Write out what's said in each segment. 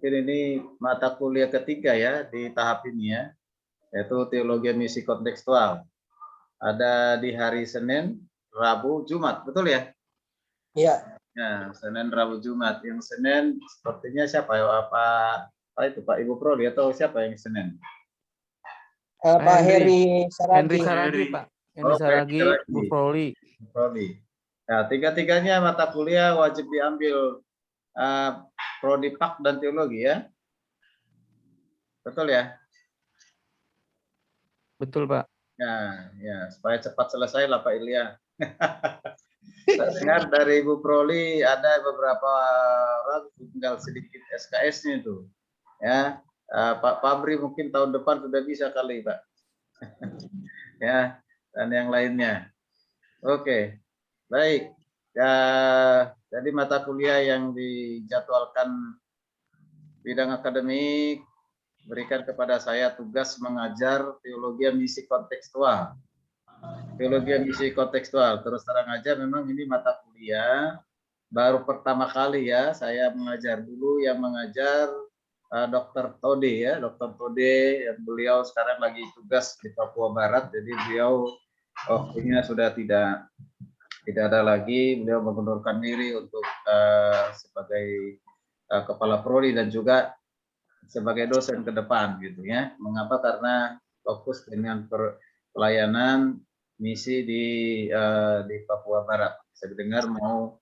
mungkin ini mata kuliah ketiga ya di tahap ini ya, yaitu teologi misi kontekstual. Ada di hari Senin, Rabu, Jumat, betul ya? Iya. Ya, Senin, Rabu, Jumat. Yang Senin sepertinya siapa ya? Apa itu Pak Ibu Prodi atau siapa yang Senin? Pak Heri Saragi. Henry Saragi, Pak. Henry Saragi, Bu Proli. Nah, tiga-tiganya mata kuliah wajib diambil Prodi Pak dan Teologi ya. Betul ya? Betul, Pak. Ya, supaya cepat selesai lah Pak Ilya. Saya dengar dari Ibu Proli ada beberapa orang tinggal sedikit SKS-nya itu. Ya, Pak Fabri mungkin tahun depan sudah bisa kali Pak. Ya, dan yang lainnya. Oke, baik. Ya, jadi mata kuliah yang dijadwalkan bidang akademik berikan kepada saya tugas mengajar teologi misi kontekstual. Teologi misi kontekstual. Terus terang aja memang ini mata kuliah baru pertama kali ya saya mengajar. Dulu yang mengajar Dr. Tode ya, Dr. Tode yang beliau sekarang lagi tugas di Papua Barat. Jadi beliau waktunya sudah tidak ada lagi. Beliau mengundurkan diri untuk sebagai kepala prodi dan juga sebagai dosen ke depan gitu ya. Mengapa? Karena fokus dengan pelayanan misi di Papua Barat. Saya dengar mau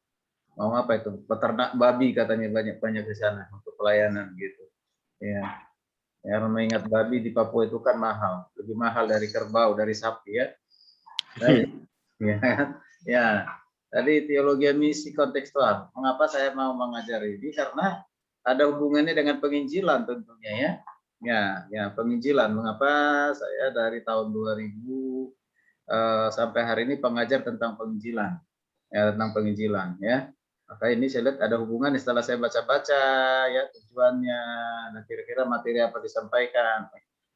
apa itu peternak babi katanya banyak di sana untuk pelayanan gitu. Ya. Ya, mengingat babi di Papua itu kan mahal, lebih mahal dari kerbau, dari sapi ya. Dari, ya. Tadi teologi misi kontekstual. Mengapa saya mau mengajar ini? Karena ada hubungannya dengan penginjilan tentunya ya. Ya, penginjilan. Mengapa saya dari tahun 2000 sampai hari ini pengajar tentang penginjilan. Ya, tentang penginjilan ya. Maka ini saya lihat ada hubungan setelah saya baca-baca ya tujuannya, nah kira-kira materi apa disampaikan.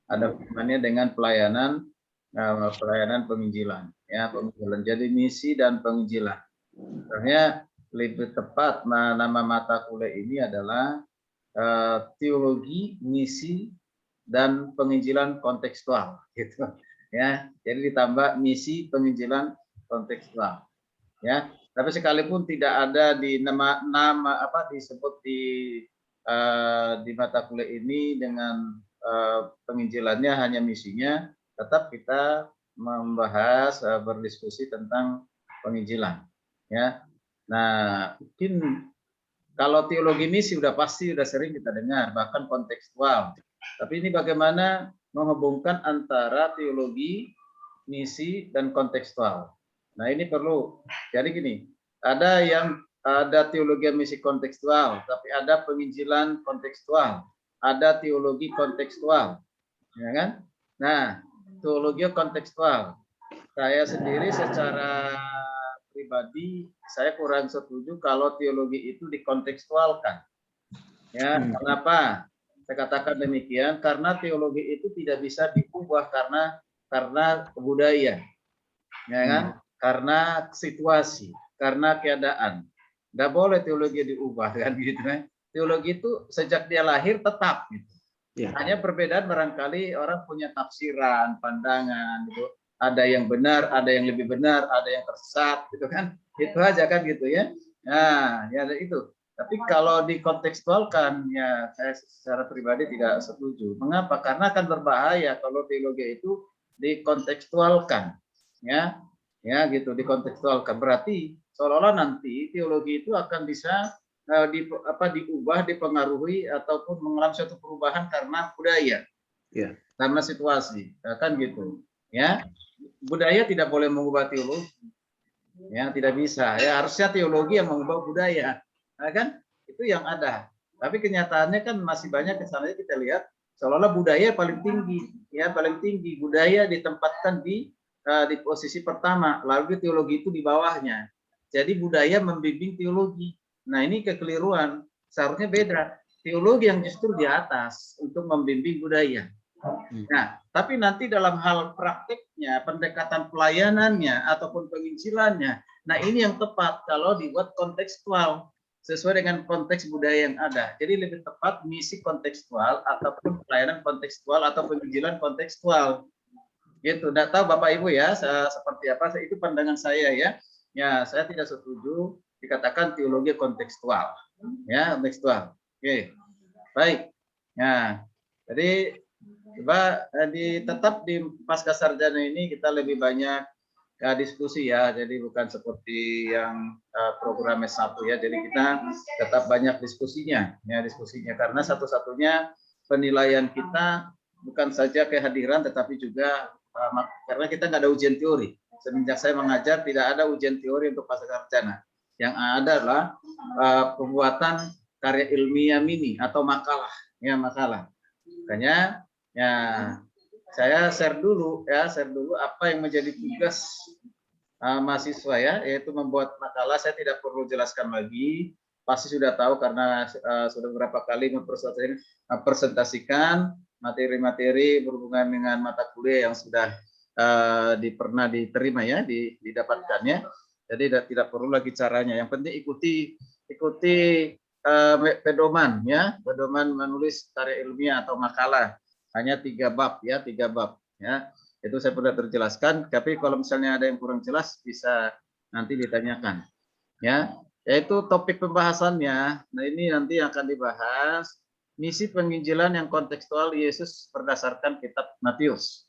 Ada hubungannya dengan pelayanan penginjilan ya, penginjilan. Jadi misi dan penginjilan. Sebenarnya lebih tepat nama mata kuliah ini adalah teologi misi dan penginjilan kontekstual gitu ya. Jadi ditambah misi penginjilan kontekstual ya. Tapi sekalipun tidak ada di nama apa disebut di mata kuliah ini dengan penginjilannya hanya misinya, tetap kita membahas berdiskusi tentang penginjilan ya. Nah, mungkin kalau teologi misi udah pasti udah sering kita dengar, bahkan kontekstual. Tapi ini bagaimana menghubungkan antara teologi misi dan kontekstual. Nah ini perlu, jadi gini, ada teologi misi kontekstual, tapi ada penginjilan kontekstual, ada teologi kontekstual, ya kan? Nah, teologi kontekstual, saya sendiri secara pribadi saya kurang setuju kalau teologi itu dikontekstualkan. Ya, kenapa? Saya katakan demikian karena teologi itu tidak bisa diubah karena budaya, ya kan? Karena situasi, karena keadaan. Nggak boleh teologi diubah kan gitu kan. Teologi itu sejak dia lahir tetap gitu. Ya. Hanya perbedaan barangkali orang punya tafsiran, pandangan gitu. Ada yang benar, ada yang lebih benar, ada yang tersesat gitu kan. Itu aja kan gitu ya. Nah, ya itu. Tapi kalau dikontekstualkan ya saya secara pribadi tidak setuju. Mengapa? Karena akan berbahaya kalau teologi itu dikontekstualkan. Ya gitu, dikontekstualkan berarti seolah-olah nanti teologi itu akan bisa diubah, dipengaruhi ataupun mengalami suatu perubahan karena budaya, karena situasi, kan gitu ya. Budaya tidak boleh mengubah teologi ya, tidak bisa ya, harusnya teologi yang mengubah budaya, kan itu yang ada. Tapi kenyataannya kan masih banyak kesannya kita lihat seolah-olah budaya paling tinggi ya, paling tinggi budaya ditempatkan di posisi pertama, lalu teologi itu di bawahnya. Jadi budaya membimbing teologi. Nah ini kekeliruan. Seharusnya beda. Teologi yang justru di atas untuk membimbing budaya. Nah, tapi nanti dalam hal praktiknya, pendekatan pelayanannya ataupun penginjilannya, nah ini yang tepat kalau dibuat kontekstual. sesuai dengan konteks budaya yang ada. Jadi lebih tepat misi kontekstual ataupun pelayanan kontekstual atau penginjilan kontekstual. Gitu. Nggak tahu Bapak Ibu ya seperti apa. Itu pandangan saya ya. Ya, saya tidak setuju dikatakan teologi kontekstual. Ya, kontekstual. Oke. Baik. Nah, jadi coba tetap di pasca sarjana ini kita lebih banyak diskusi ya, jadi bukan seperti yang program S1 ya, jadi kita tetap banyak diskusinya ya, karena satu-satunya penilaian kita bukan saja kehadiran tetapi juga karena kita nggak ada ujian teori. Semenjak saya mengajar tidak ada ujian teori untuk pasca sarjana, yang ada adalah pembuatan karya ilmiah mini atau makalah ya, makalah. Makanya ya saya share dulu apa yang menjadi tugas mahasiswa ya, yaitu membuat makalah. Saya tidak perlu jelaskan lagi, pasti sudah tahu karena sudah beberapa kali mempresentasikan materi-materi berhubungan dengan mata kuliah yang sudah pernah diterima ya, didapatkan ya. Jadi tidak perlu lagi caranya. Yang penting ikuti pedoman ya, pedoman menulis karya ilmiah atau makalah. Hanya 3 bab ya, 3 bab ya. Itu saya sudah terjelaskan, tapi kalau misalnya ada yang kurang jelas bisa nanti ditanyakan. Ya, yaitu topik pembahasannya. Nah, ini nanti akan dibahas misi penginjilan yang kontekstual Yesus berdasarkan kitab Matius.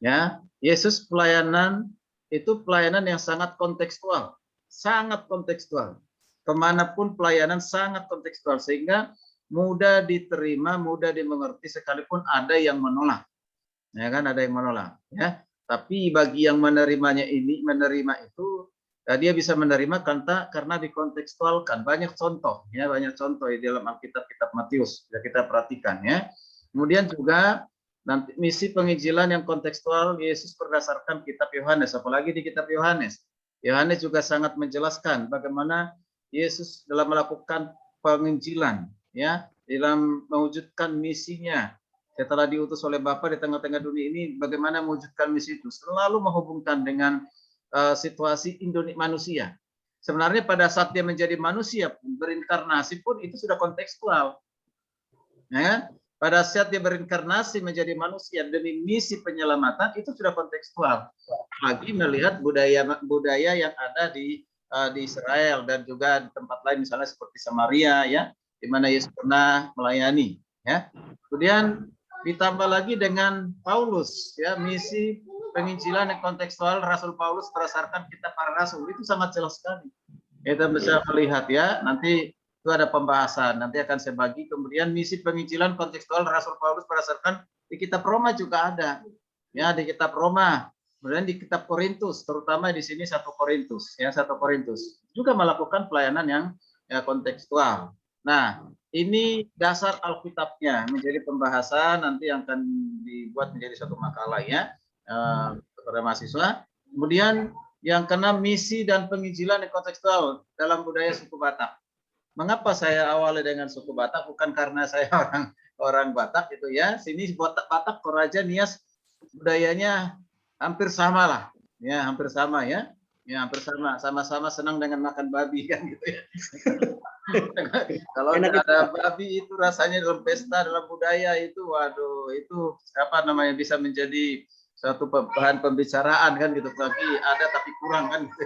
Ya, Yesus pelayanan itu pelayanan yang sangat kontekstual. Sangat kontekstual. Kemanapun pelayanan sangat kontekstual sehingga mudah diterima, mudah dimengerti sekalipun ada yang menolak. Ya kan, ada yang menolak ya. Tapi bagi yang menerima itu dia bisa menerima karena dikontekstualkan. Banyak contoh ya, banyak contoh di dalam Alkitab kitab Matius. Ya, kita perhatikan ya. Kemudian juga nanti misi penginjilan yang kontekstual Yesus berdasarkan kitab Yohanes, apalagi di kitab Yohanes. Yohanes juga sangat menjelaskan bagaimana Yesus dalam melakukan penginjilan ya, dalam mewujudkan misinya setelah diutus oleh Bapa di tengah-tengah dunia ini, bagaimana mewujudkan misi itu selalu menghubungkan dengan situasi manusia. Sebenarnya pada saat dia menjadi manusia berinkarnasi pun itu sudah kontekstual ya. Pada saat dia berinkarnasi menjadi manusia demi misi penyelamatan itu sudah kontekstual. Lagi melihat budaya yang ada di Israel dan juga di tempat lain misalnya seperti Samaria ya, di mana Yesus pernah melayani ya. Kemudian ditambah lagi dengan Paulus ya, misi penginjilan yang kontekstual Rasul Paulus berdasarkan kitab para rasul, itu sangat jelas sekali. Kita bisa melihat ya, nanti itu ada pembahasan, nanti akan saya bagi. Kemudian misi penginjilan kontekstual Rasul Paulus berdasarkan di kitab Roma juga ada ya, di kitab Roma. Kemudian di kitab Korintus, terutama di sini 1 Korintus ya, 1 Korintus juga melakukan pelayanan yang ya, kontekstual. Nah, ini dasar Alkitabnya menjadi pembahasan nanti yang akan dibuat menjadi satu makalah ya kepada mahasiswa. Kemudian yang keenam, misi dan penginjilan yang kontekstual dalam budaya suku Batak. Mengapa saya awali dengan suku Batak? Bukan karena saya orang Batak itu ya. Sini Batak, Toraja, Nias budayanya hampir sama lah, ya hampir sama ya. Ya hampir sama-sama senang dengan makan babi kan gitu ya. Kalau ada babi itu rasanya dalam pesta, dalam budaya itu, waduh, itu apa namanya bisa menjadi satu bahan pembicaraan kan gitu. Tapi ada tapi kurang kan gitu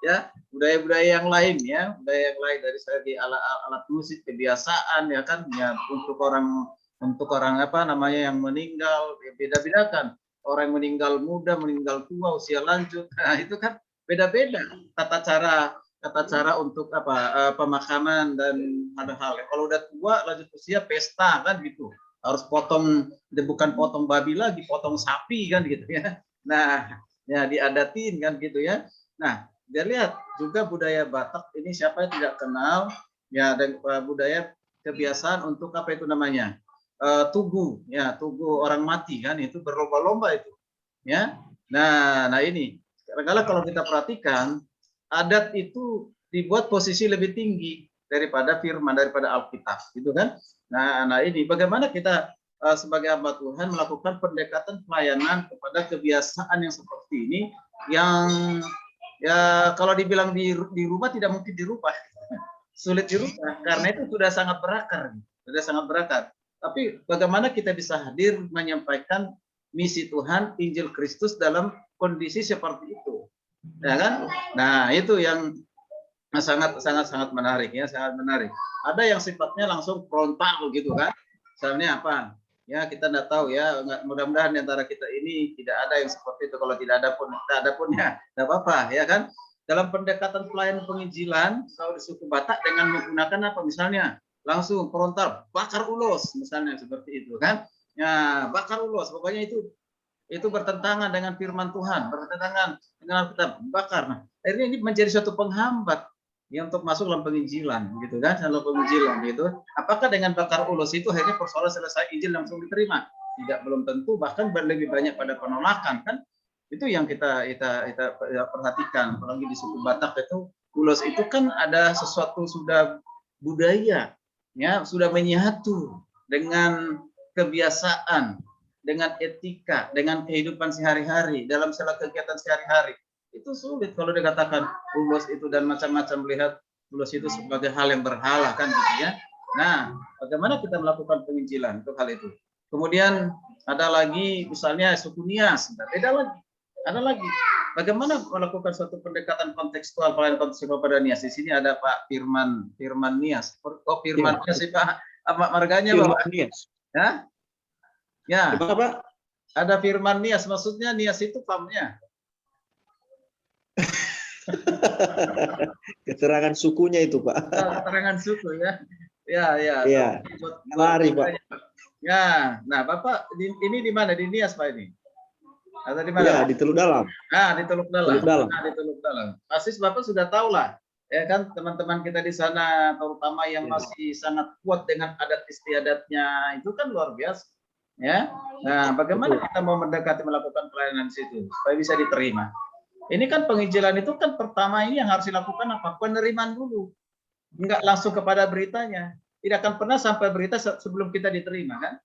ya. Budaya-budaya yang lain ya, budaya yang lain dari segi alat musik, kebiasaan ya kan ya, untuk orang apa namanya yang meninggal ya, beda-beda kan. Orang yang meninggal muda, meninggal tua, usia lanjut, nah itu kan beda-beda tata cara untuk pemakaman dan hal-hal. Kalau udah tua lanjut usia pesta kan gitu, harus bukan potong babi lagi, potong sapi kan gitu ya. Nah ya diadatin kan gitu ya. Nah dia lihat juga budaya Batak ini, siapa yang tidak kenal ya, dan budaya kebiasaan untuk apa itu namanya tugu ya, tugu orang mati kan, itu berlomba-lomba itu ya. Nah ini kadang-kadang kalau kita perhatikan adat itu dibuat posisi lebih tinggi daripada firman, daripada Alkitab gitu kan. Nah ini bagaimana kita sebagai hamba Tuhan melakukan pendekatan pelayanan kepada kebiasaan yang seperti ini, yang ya kalau dibilang di rumah tidak mungkin dirubah sulit dirubah karena itu sudah sangat berakar, sudah sangat berakar. Tapi bagaimana kita bisa hadir menyampaikan misi Tuhan, Injil Kristus dalam kondisi seperti itu, ya kan? Nah, itu yang sangat menarik ya, sangat menarik. Ada yang sifatnya langsung frontal gitu kan? Misalnya apa? Ya kita tidak tahu ya. Mudah-mudahan di antara kita ini tidak ada yang seperti itu. Kalau tidak ada pun ya tidak apa-apa ya kan? Dalam pendekatan pelayanan penginjilan, kalau di suku Batak dengan menggunakan apa misalnya? Langsung frontal, bakar ulos misalnya seperti itu kan? Ya bakar ulos. Pokoknya itu bertentangan dengan firman Tuhan, bertentangan dengan kita bakar. Nah, akhirnya ini menjadi suatu penghambat ya untuk masuk dalam penginjilan gitu kan, dalam penginjilan gitu. Apakah dengan bakar ulos itu akhirnya persoalan selesai, Injil langsung diterima? Tidak, belum tentu, bahkan lebih banyak pada penolakan kan. Itu yang kita perhatikan, apalagi di suku Batak itu ulos itu kan ada sesuatu sudah budaya ya, sudah menyatu dengan kebiasaan, dengan etika, dengan kehidupan sehari-hari dalam segala kegiatan sehari-hari. Itu sulit kalau dikatakan ulos itu dan macam-macam melihat ulos itu sebagai hal yang berhala kan gitu ya. Nah, bagaimana kita melakukan penginjilan untuk hal itu? Kemudian ada lagi misalnya suku Nias, beda lagi. Ada lagi. Bagaimana melakukan suatu pendekatan kontekstual pelayanan kontekstual pada Nias? Di sini ada Pak Firman Nias. Oh, Firman Nias sih Pak. Apa marganya Bapak? Nias. Ya? Ya. Gimana, Pak? Ada Firman Nias, maksudnya Nias itu famnya. Keterangan sukunya itu, Pak. Keterangan suku ya. Ya. Iya. Mari, Pak. Ya, nah Bapak ini di mana? Di Nias Pak ini? Atau di mana? Ya, di Teluk Dalam. Nah, di Teluk Dalam. Teluk Dalam. Nah, di Teluk Dalam. Pasti Bapak sudah tahu lah. Ya kan teman-teman kita di sana terutama yang masih sangat kuat dengan adat istiadatnya itu kan luar biasa. Ya. Nah, bagaimana kita mau mendekati melakukan pelayanan di situ supaya bisa diterima? Ini kan penginjilan itu kan pertama ini yang harus dilakukan apa? Penerimaan dulu. Enggak langsung kepada beritanya. Tidak akan pernah sampai berita sebelum kita diterima kan?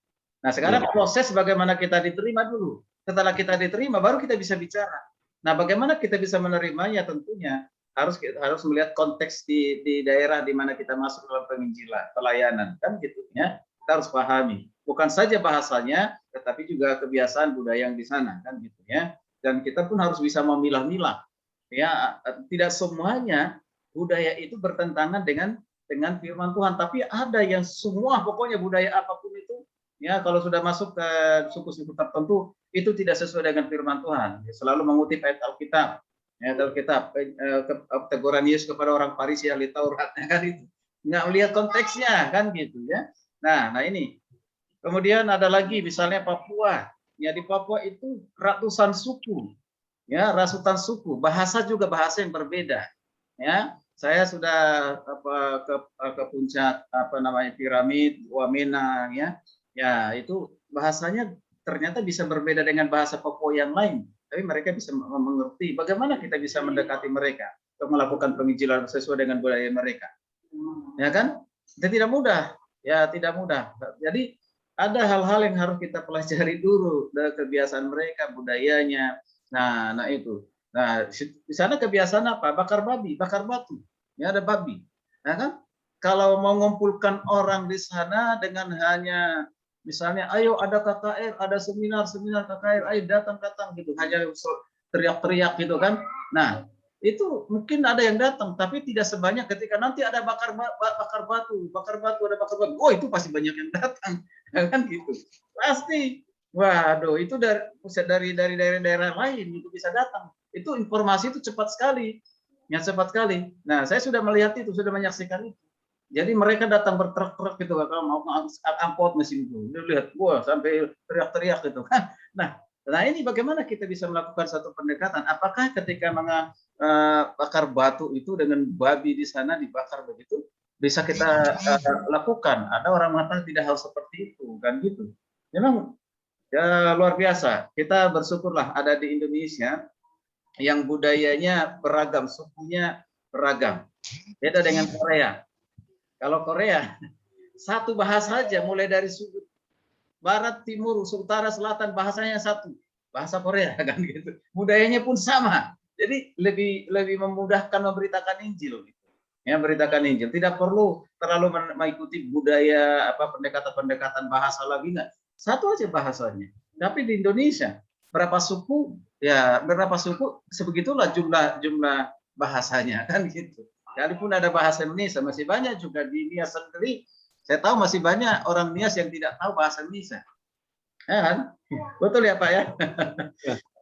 Nah, sekarang proses bagaimana kita diterima dulu. Setelah kita diterima baru kita bisa bicara. Nah, bagaimana kita bisa menerimanya tentunya harus melihat konteks di daerah di mana kita masuk dalam penginjilan, pelayanan kan gitu ya. Kita harus pahami. Bukan saja bahasanya tetapi juga kebiasaan budaya yang di sana kan gitu ya. Dan kita pun harus bisa memilah-milah. Ya, tidak semuanya budaya itu bertentangan dengan firman Tuhan, tapi ada yang semua pokoknya budaya apapun itu ya kalau sudah masuk ke suku-suku tertentu itu tidak sesuai dengan firman Tuhan. Selalu mengutip ayat Alkitab. Ya, Alkitab teguran Yesus kepada orang Farisi ahli Taurat kan itu. Nggak melihat konteksnya kan gitu ya. Nah ini. Kemudian ada lagi misalnya Papua. Ya di Papua itu ratusan suku, ya ratusan suku, bahasa juga bahasa yang berbeda. Ya, saya sudah ke puncak piramid Wamena, ya itu bahasanya ternyata bisa berbeda dengan bahasa Papua yang lain, tapi mereka bisa mengerti. Bagaimana kita bisa mendekati mereka untuk melakukan penginjilan sesuai dengan budaya mereka, ya kan? Itu tidak mudah, ya tidak mudah. Jadi ada hal-hal yang harus kita pelajari dulu dari kebiasaan mereka, budayanya. Nah itu. Nah, di sana kebiasaan apa? Bakar babi, bakar batu. Ya ada babi. Nah kan? Kalau mau mengumpulkan orang di sana dengan hanya misalnya ayo ada KKR, ada seminar KKR, ayo datang gitu. Hanya teriak-teriak gitu kan. Nah, itu mungkin ada yang datang tapi tidak sebanyak ketika nanti ada bakar batu, ada bakar batu. Oh, itu pasti banyak yang datang. Kan gitu. Pasti. Waduh, itu dari daerah-daerah lain itu bisa datang. Itu informasi itu cepat sekali. Ya, cepat sekali. Nah, saya sudah melihat itu, sudah menyaksikan itu. Jadi mereka datang bertruk-truk gitu kalau mau angkot mesin itu. Lihat, wah sampai teriak-teriak gitu kan. Nah, ini bagaimana kita bisa melakukan satu pendekatan? Apakah ketika bakar batu itu dengan babi di sana dibakar begitu bisa kita lakukan? Ada orang mengatakan tidak harus seperti itu, kan gitu. Memang ya luar biasa. Kita bersyukurlah ada di Indonesia yang budayanya beragam, sukunya beragam. Beda dengan Korea. Kalau Korea satu bahasa saja mulai dari sudut barat, timur, utara, selatan bahasanya satu, bahasa Korea kan gitu. Budayanya pun sama. Jadi lebih memudahkan memberitakan Injil gitu. Ya, beritakan Injil. Tidak perlu terlalu mengikuti budaya pendekatan-pendekatan bahasa lagi, enggak. Satu aja bahasanya. Tapi di Indonesia berapa suku, ya berapa suku sebegitulah jumlah bahasanya kan gitu. Sekalipun ada bahasa Indonesia, masih banyak juga di Nias sendiri. Saya tahu masih banyak orang Nias yang tidak tahu bahasa Indonesia. Ya kan? Betul ya Pak ya?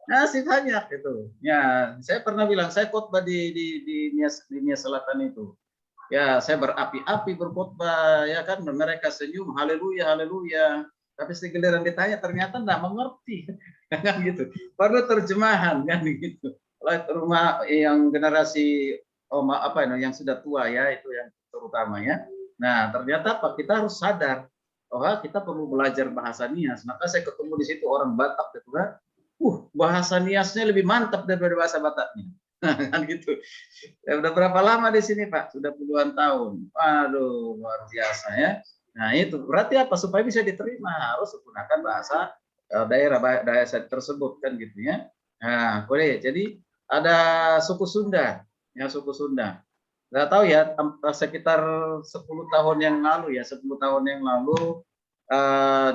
Masih banyak itu. Ya, saya pernah bilang saya khotbah di Nias Selatan itu. Ya, saya berapi-api berkhotbah, ya kan, mereka senyum, haleluya, haleluya. Tapi segiliran ditanya ternyata enggak mengerti, kan gitu. Perlu terjemahan, kan gitu. Kalau itu rumah yang generasi yang sudah tua ya, itu yang terutama ya. Nah, ternyata Pak, kita harus sadar bahwa kita perlu belajar bahasa Nias. Maka saya ketemu di situ orang Batak gitu kan. Bahasa Niasnya lebih mantap daripada bahasa Bataknya. Kan gitu. Ya, udah berapa lama di sini Pak? Sudah puluhan tahun. Waduh, luar biasa ya. Nah itu berarti apa? Supaya bisa diterima harus menggunakan bahasa daerah tersebut kan gitu ya. Nah, boleh. Jadi ada suku Sunda, ya suku Sunda. Nggak tahu ya, sekitar 10 tahun yang lalu ya, 10 tahun yang lalu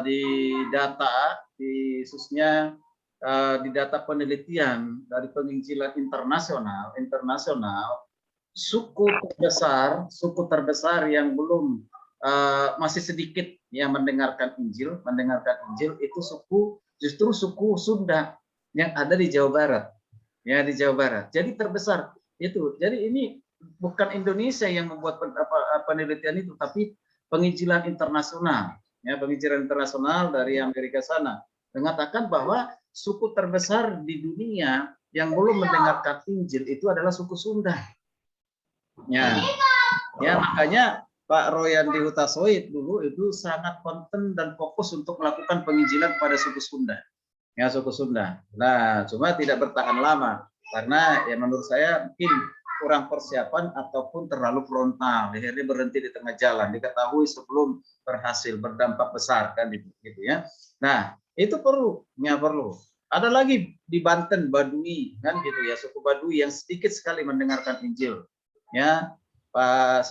di data, di khususnya di data penelitian dari penginjilan internasional, suku terbesar yang belum masih sedikit yang mendengarkan Injil itu justru suku Sunda yang ada di Jawa Barat, ya di Jawa Barat. Jadi terbesar itu. Jadi ini bukan Indonesia yang membuat penelitian itu, tapi penginjilan internasional, ya penginjilan internasional dari Amerika sana mengatakan bahwa suku terbesar di dunia yang belum mendengarkan Injil itu adalah suku Sunda. Ya, makanya Pak Royandi Hutasoid dulu itu sangat konten dan fokus untuk melakukan penginjilan pada suku Sunda. Ya, suku Sunda. Nah, cuma tidak bertahan lama karena ya menurut saya mungkin kurang persiapan ataupun terlalu frontal. Akhirnya berhenti di tengah jalan. Diketahui sebelum berhasil berdampak besar kan gitu ya. Nah, itu perlu. Ada lagi di Banten, Baduy kan gitu ya, suku Baduy yang sedikit sekali mendengarkan Injil. Ya, Pak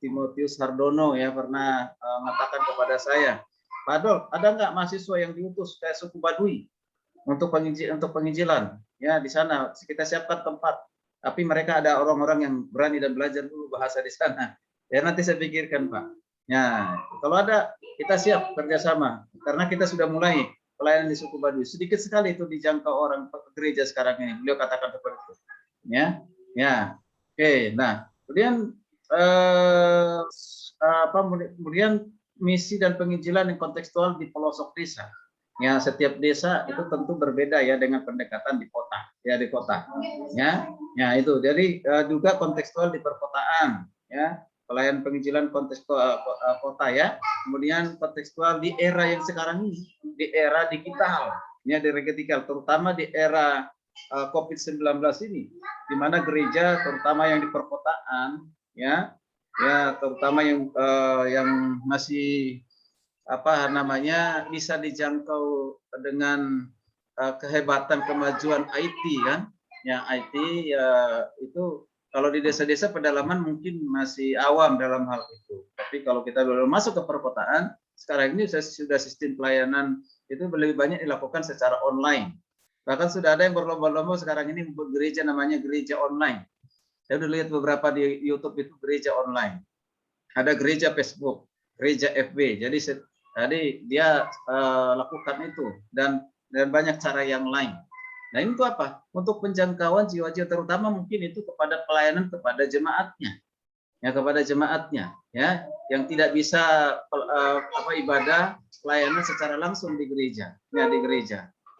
Timotius Hardono ya pernah mengatakan kepada saya, Pak Dol, ada nggak mahasiswa yang diutus kayak suku Baduy untuk penginjilan? Ya, di sana kita siapkan tempat. Tapi mereka ada orang-orang yang berani dan belajar dulu bahasa di sana. Ya nanti saya pikirkan Pak. Ya, kalau ada kita siap kerjasama karena kita sudah mulai pelayanan di suku Baduy. Sedikit sekali itu dijangkau orang gereja sekarang ini. Beliau katakan seperti itu. Ya. Oke, nah, kemudian kemudian misi dan penginjilan yang kontekstual di pelosok desa. Ya, setiap desa itu tentu berbeda ya dengan pendekatan di kota. Ya, itu. Jadi juga kontekstual di perkotaan, ya. Pelayanan penginjilan kontekstual kota ya. Kemudian kontekstual di era yang sekarang ini, di era digital. Ya, di era digital, terutama di era COVID-19 ini, di mana gereja terutama yang di perkotaan ya terutama yang masih bisa dijangkau dengan kehebatan kemajuan IT kan ya IT ya itu kalau di desa-desa pedalaman mungkin masih awam dalam hal itu, tapi kalau kita belum masuk ke perkotaan sekarang ini sudah sistem pelayanan itu lebih banyak dilakukan secara online. Bahkan sudah ada yang berlomba-lomba sekarang ini membuat gereja namanya gereja online. Saya udah lihat beberapa di YouTube itu gereja online. Ada gereja Facebook, gereja FB. Jadi dia lakukan itu dan banyak cara yang lain. Nah ini itu apa? Untuk penjangkauan jiwa-jiwa terutama mungkin itu kepada pelayanan kepada jemaatnya. Ya kepada jemaatnya ya yang tidak bisa ibadah pelayanan secara langsung di gereja.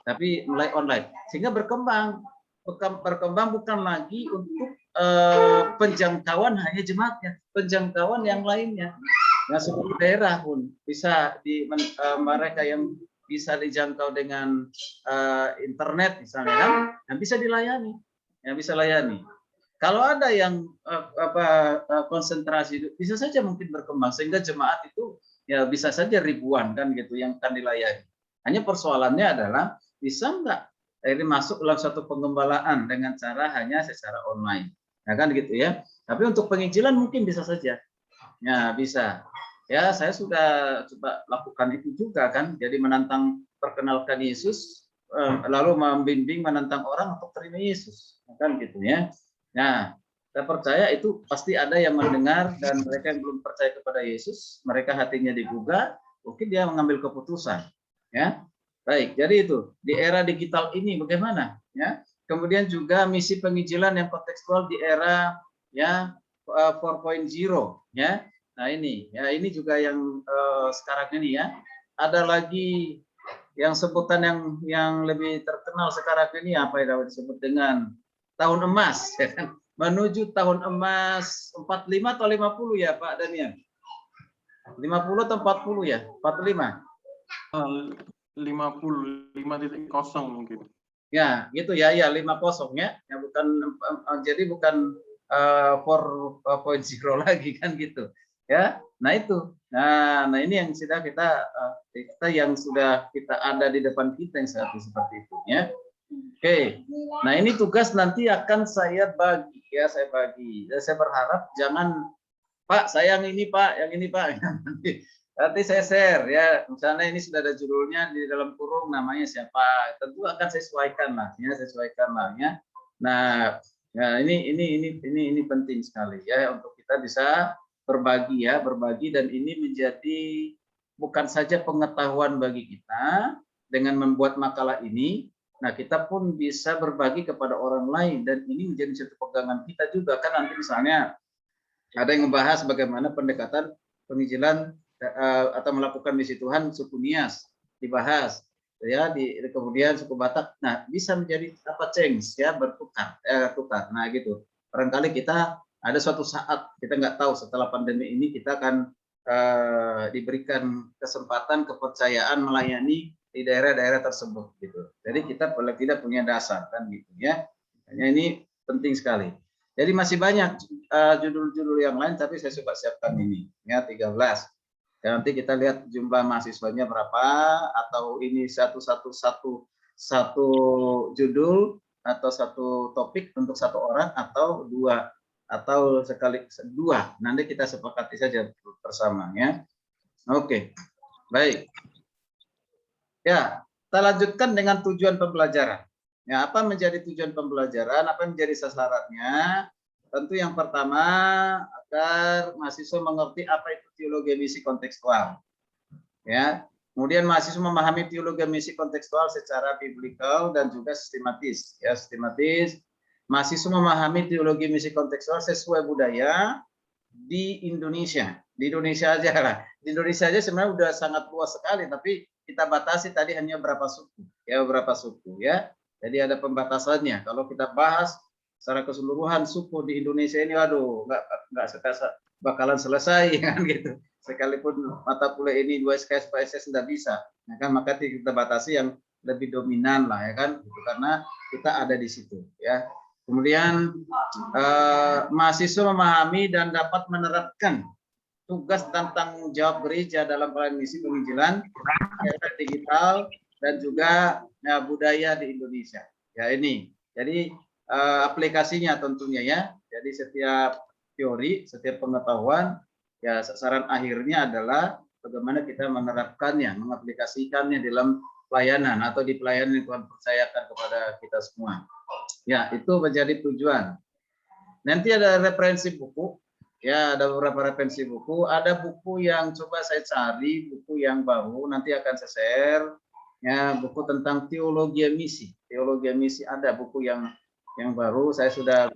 Tapi mulai online sehingga berkembang bukan lagi untuk penjangkauan hanya jemaatnya, penjangkauan yang lainnya. Nah, seluruh daerah pun bisa mereka yang bisa dijangkau dengan internet misalnya kan, yang bisa dilayani, Kalau ada yang konsentrasi bisa saja mungkin berkembang sehingga jemaat itu ya bisa saja ribuan kan gitu yang akan dilayani. Hanya persoalannya adalah bisa nggak ini masuk dalam satu pengembalaan dengan cara hanya secara online, ya kan gitu ya. Tapi untuk penginjilan mungkin bisa saja. Ya, bisa. Ya, saya sudah coba lakukan itu juga kan. Jadi menantang perkenalkan Yesus, lalu membimbing menantang orang untuk terima Yesus. Kan gitu ya. Nah, saya percaya itu pasti ada yang mendengar dan mereka yang belum percaya kepada Yesus, mereka hatinya digugah, mungkin dia mengambil keputusan. Ya, baik. Jadi itu di era digital ini bagaimana? Ya, kemudian juga misi penginjilan yang kontekstual di era ya 4.0 ya. Nah ini juga yang sekarang ini ya. Ada lagi yang sebutan yang lebih terkenal sekarang ini apa yang disebut dengan tahun emas ya kan? Menuju tahun emas 45 atau 50 ya Pak Daniel? 50 atau 40 ya? 45. 50 5.0 mungkin. Ya, gitu ya, ya 50 ya. Ya bukan jadi bukan 4.0 lagi kan gitu. Ya. Nah, itu. Nah, ini yang sudah kita yang sudah kita ada di depan kita yang seperti itu ya. Oke. Nah, ini tugas nanti akan saya bagi ya, saya bagi. Saya berharap jangan Pak, saya yang ini Pak, yang ini Pak. Nanti saya share ya, misalnya ini sudah ada judulnya di dalam kurung namanya siapa, tentu akan sesuaikan lah, ya sesuaikan lah ya. Nah, ya ini penting sekali ya untuk kita bisa berbagi ya, berbagi dan ini menjadi bukan saja pengetahuan bagi kita dengan membuat makalah ini. Nah, kita pun bisa berbagi kepada orang lain dan ini menjadi satu pegangan kita juga kan nanti misalnya ada yang membahas bagaimana pendekatan penginjilan atau melakukan misi Tuhan suku Nias dibahas ya kemudian suku Batak. Nah, bisa menjadi apa change ya tukar. Nah, gitu. Barangkali kita ada suatu saat kita nggak tahu setelah pandemi ini kita akan diberikan kesempatan kepercayaan melayani di daerah-daerah tersebut gitu. Jadi kita paling tidak punya dasar kan gitu ya. Hanya ini penting sekali. Jadi masih banyak judul-judul yang lain, tapi saya coba siapkan ini, ya 13. Dan nanti kita lihat jumlah mahasiswanya berapa, atau ini satu judul atau satu topik untuk satu orang atau dua atau sekali dua. Nanti kita sepakati saja bersama, ya. Oke, baik. Ya, kita lanjutkan dengan tujuan pembelajaran. Ya, apa menjadi tujuan pembelajaran? Apa menjadi sasarannya? Tentu yang pertama agar mahasiswa mengerti apa itu teologi misi kontekstual. Ya, kemudian mahasiswa memahami teologi misi kontekstual secara biblikal dan juga sistematis. Ya, sistematis. Mahasiswa memahami teologi misi kontekstual sesuai budaya di Indonesia. Di Indonesia aja lah. Di Indonesia aja sebenarnya udah sangat luas sekali, tapi kita batasi tadi hanya berapa suku. Ya, berapa suku ya. Jadi ada pembatasannya. Kalau kita bahas secara keseluruhan suku di Indonesia ini, waduh, nggak bakalan selesai kan gitu. Sekalipun mata kuliah ini 2 SKS, PSS tidak bisa. Ya kan, maka kita batasi yang lebih dominan lah ya kan, gitu, karena kita ada di situ ya. Kemudian mahasiswa memahami dan dapat menerapkan tugas dan tanggung jawab gereja dalam pelayanan misi penginjilan era digital dan juga ya, budaya di Indonesia. Ya ini. Jadi aplikasinya tentunya ya. Jadi setiap teori, setiap pengetahuan ya sasaran akhirnya adalah bagaimana kita menerapkannya, mengaplikasikannya dalam pelayanan atau di pelayanan yang Tuhan percayakan kepada kita semua. Ya, itu menjadi tujuan. Nanti ada referensi buku. Ya, ada beberapa referensi buku. Ada buku yang coba saya cari, buku yang baru nanti akan saya share. Ya, buku tentang teologi misi. Teologi misi ada buku yang baru. Saya sudah